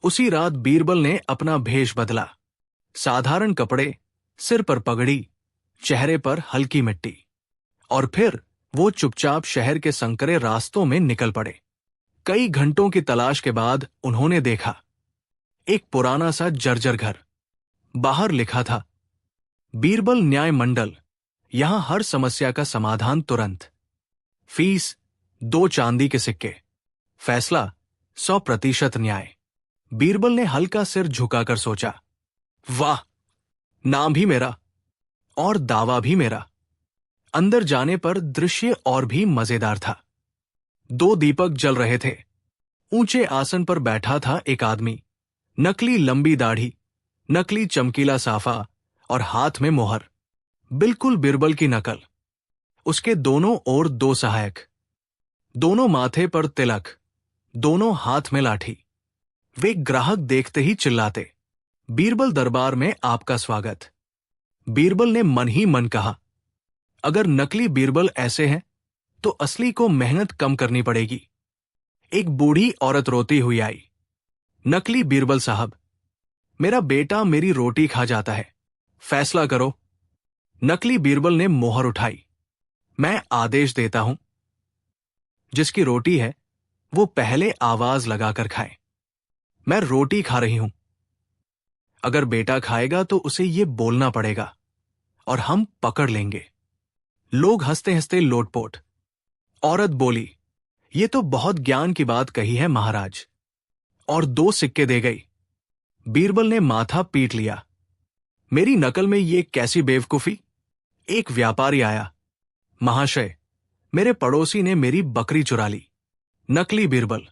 उसी रात बीरबल ने अपना भेष बदला। साधारण कपड़े, सिर पर पगड़ी, चेहरे पर हल्की मिट्टी, और फिर वो चुपचाप शहर के संकरे रास्तों में निकल पड़े। कई घंटों की तलाश के बाद उन्होंने देखा एक पुराना सा जर्जर घर। बाहर लिखा था, बीरबल न्याय मंडल, यहां हर समस्या का समाधान तुरंत। फीस 2 चांदी के सिक्के, फैसला 100% न्याय। बीरबल ने हल्का सिर झुकाकर सोचा, वाह, नाम भी मेरा और दावा भी मेरा। अंदर जाने पर दृश्य और भी मजेदार था। 2 दीपक जल रहे थे। ऊंचे आसन पर बैठा था एक आदमी, नकली लंबी दाढ़ी, नकली चमकीला साफा और हाथ में मोहर, बिल्कुल बीरबल की नकल। उसके दोनों ओर 2 सहायक, दोनों माथे पर तिलक, दोनों हाथ में लाठी। वे ग्राहक देखते ही चिल्लाते, बीरबल दरबार में आपका स्वागत। बीरबल ने मन ही मन कहा, अगर नकली बीरबल ऐसे हैं तो असली को मेहनत कम करनी पड़ेगी। एक बूढ़ी औरत रोती हुई आई, नकली बीरबल साहब, मेरा बेटा मेरी रोटी खा जाता है, फैसला करो। नकली बीरबल ने मोहर उठाई, मैं आदेश देता हूं, जिसकी रोटी है वो पहले आवाज लगाकर खाए। मैं रोटी खा रही हूं। अगर बेटा खाएगा तो उसे ये बोलना पड़ेगा और हम पकड़ लेंगे। लोग हंसते हंसते लोटपोट। औरत बोली, ये तो बहुत ज्ञान की बात कही है महाराज, और 2 सिक्के दे गई। बीरबल ने माथा पीट लिया, मेरी नकल में ये कैसी बेवकूफी। एक व्यापारी आया, महाशय, मेरे पड़ोसी ने मेरी बकरी चुरा ली। नकली बीरबल,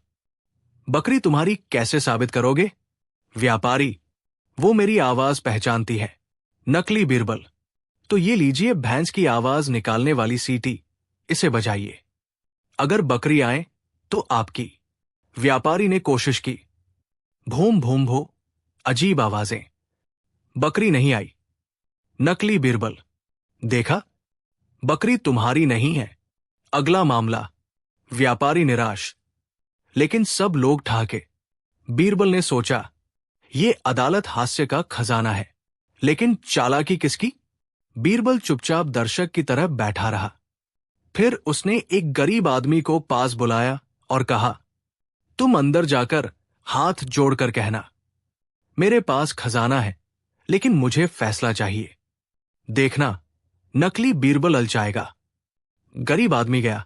बकरी तुम्हारी कैसे साबित करोगे। व्यापारी, वो मेरी आवाज पहचानती है। नकली बीरबल, तो ये लीजिए भैंस की आवाज निकालने वाली सीटी, इसे बजाइए। अगर बकरी आए तो आपकी। व्यापारी ने कोशिश की, भूम भूम भो, अजीब आवाजें। बकरी नहीं आई। नकली बीरबल, देखा, बकरी तुम्हारी नहीं है। अगला मामला। व्यापारी निराश, लेकिन सब लोग ठहाके। बीरबल ने सोचा, ये अदालत हास्य का खजाना है, लेकिन चालाकी किसकी। बीरबल चुपचाप दर्शक की तरह बैठा रहा। फिर उसने एक गरीब आदमी को पास बुलाया और कहा, तुम अंदर जाकर हाथ जोड़कर कहना, मेरे पास खजाना है, लेकिन मुझे फैसला चाहिए। देखना, नकली बीरबल अलचाएगा। गरीब आदमी गया।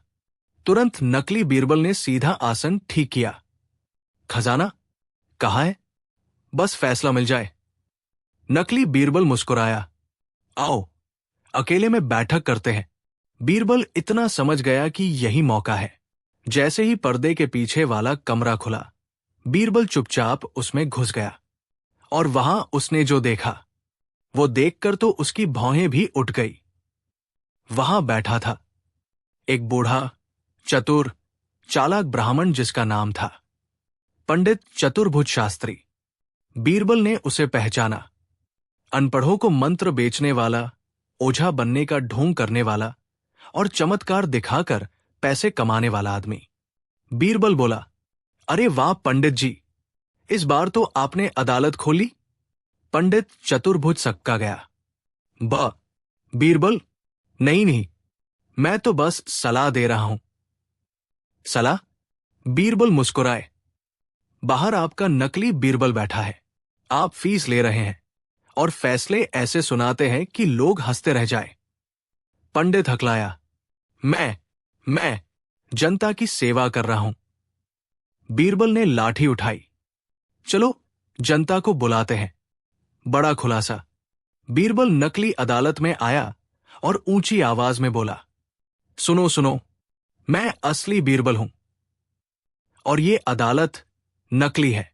तुरंत नकली बीरबल ने सीधा आसन ठीक किया। खजाना कहाँ है, बस फैसला मिल जाए। नकली बीरबल मुस्कुराया, आओ अकेले में बैठक करते हैं। बीरबल इतना समझ गया कि यही मौका है। जैसे ही पर्दे के पीछे वाला कमरा खुला, बीरबल चुपचाप उसमें घुस गया। और वहां उसने जो देखा, वो देखकर तो उसकी भौहें भी उठ गई। वहां बैठा था एक बूढ़ा, चतुर, चालाक ब्राह्मण जिसका नाम था पंडित चतुर्भुज शास्त्री। बीरबल ने उसे पहचाना। अनपढ़ों को मंत्र बेचने वाला, ओझा बनने का ढोंग करने वाला और चमत्कार दिखाकर पैसे कमाने वाला आदमी। बीरबल बोला, अरे वाह पंडित जी, इस बार तो आपने अदालत खोली। पंडित चतुर्भुज सक्का गया। बीरबल, नहीं, मैं तो बस सलाह दे रहा हूं। सलाह? बीरबल मुस्कुराए। बाहर आपका नकली बीरबल बैठा है। आप फीस ले रहे हैं और फैसले ऐसे सुनाते हैं कि लोग हंसते रह जाए। पंडित हकलाया, मैं जनता की सेवा कर रहा हूं। बीरबल ने लाठी उठाई। चलो जनता को बुलाते हैं। बड़ा खुलासा। बीरबल नकली अदालत में आया और ऊंची आवाज में बोला, सुनो, मैं असली बीरबल हूं और ये अदालत नकली है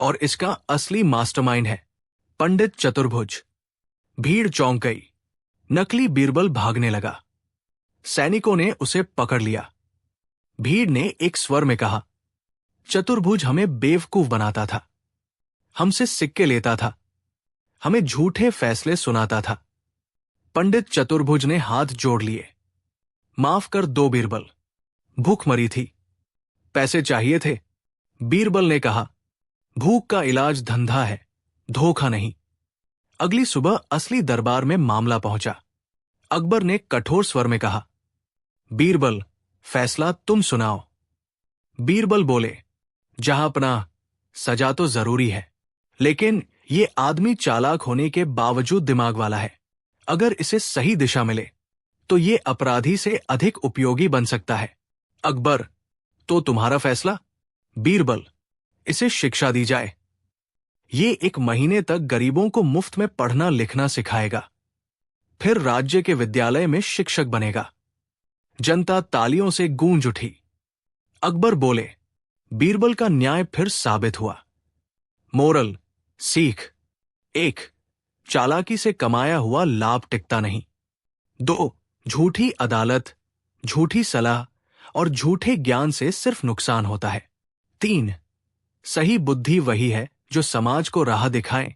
और इसका असली मास्टरमाइंड है पंडित चतुर्भुज। भीड़ चौंक गई। नकली बीरबल भागने लगा। सैनिकों ने उसे पकड़ लिया। भीड़ ने एक स्वर में कहा, चतुर्भुज हमें बेवकूफ बनाता था, हमसे सिक्के लेता था, हमें झूठे फैसले सुनाता था। पंडित चतुर्भुज ने हाथ जोड़ लिए। माफ कर दो बीरबल, भूखमरी थी, पैसे चाहिए थे। बीरबल ने कहा, भूख का इलाज धंधा है, धोखा नहीं। अगली सुबह असली दरबार में मामला पहुंचा। अकबर ने कठोर स्वर में कहा, बीरबल, फैसला तुम सुनाओ। बीरबल बोले, जहां अपना सजा तो जरूरी है, लेकिन ये आदमी चालाक होने के बावजूद दिमाग वाला है। अगर इसे सही दिशा मिले तो ये अपराधी से अधिक उपयोगी बन सकता है। अकबर, तो तुम्हारा फैसला? बीरबल, इसे शिक्षा दी जाए। ये 1 महीने तक गरीबों को मुफ्त में पढ़ना लिखना सिखाएगा, फिर राज्य के विद्यालय में शिक्षक बनेगा। जनता तालियों से गूंज उठी। अकबर बोले, बीरबल का न्याय फिर साबित हुआ। मोरल, सीख: 1. चालाकी से कमाया हुआ लाभ टिकता नहीं। 2. झूठी अदालत, झूठी सलाह और झूठे ज्ञान से सिर्फ नुकसान होता है। 3. सही बुद्धि वही है जो समाज को राह दिखाए,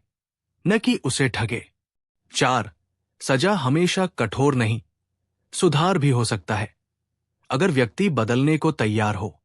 न कि उसे ठगे। 4. सजा हमेशा कठोर नहीं, सुधार भी हो सकता है, अगर व्यक्ति बदलने को तैयार हो।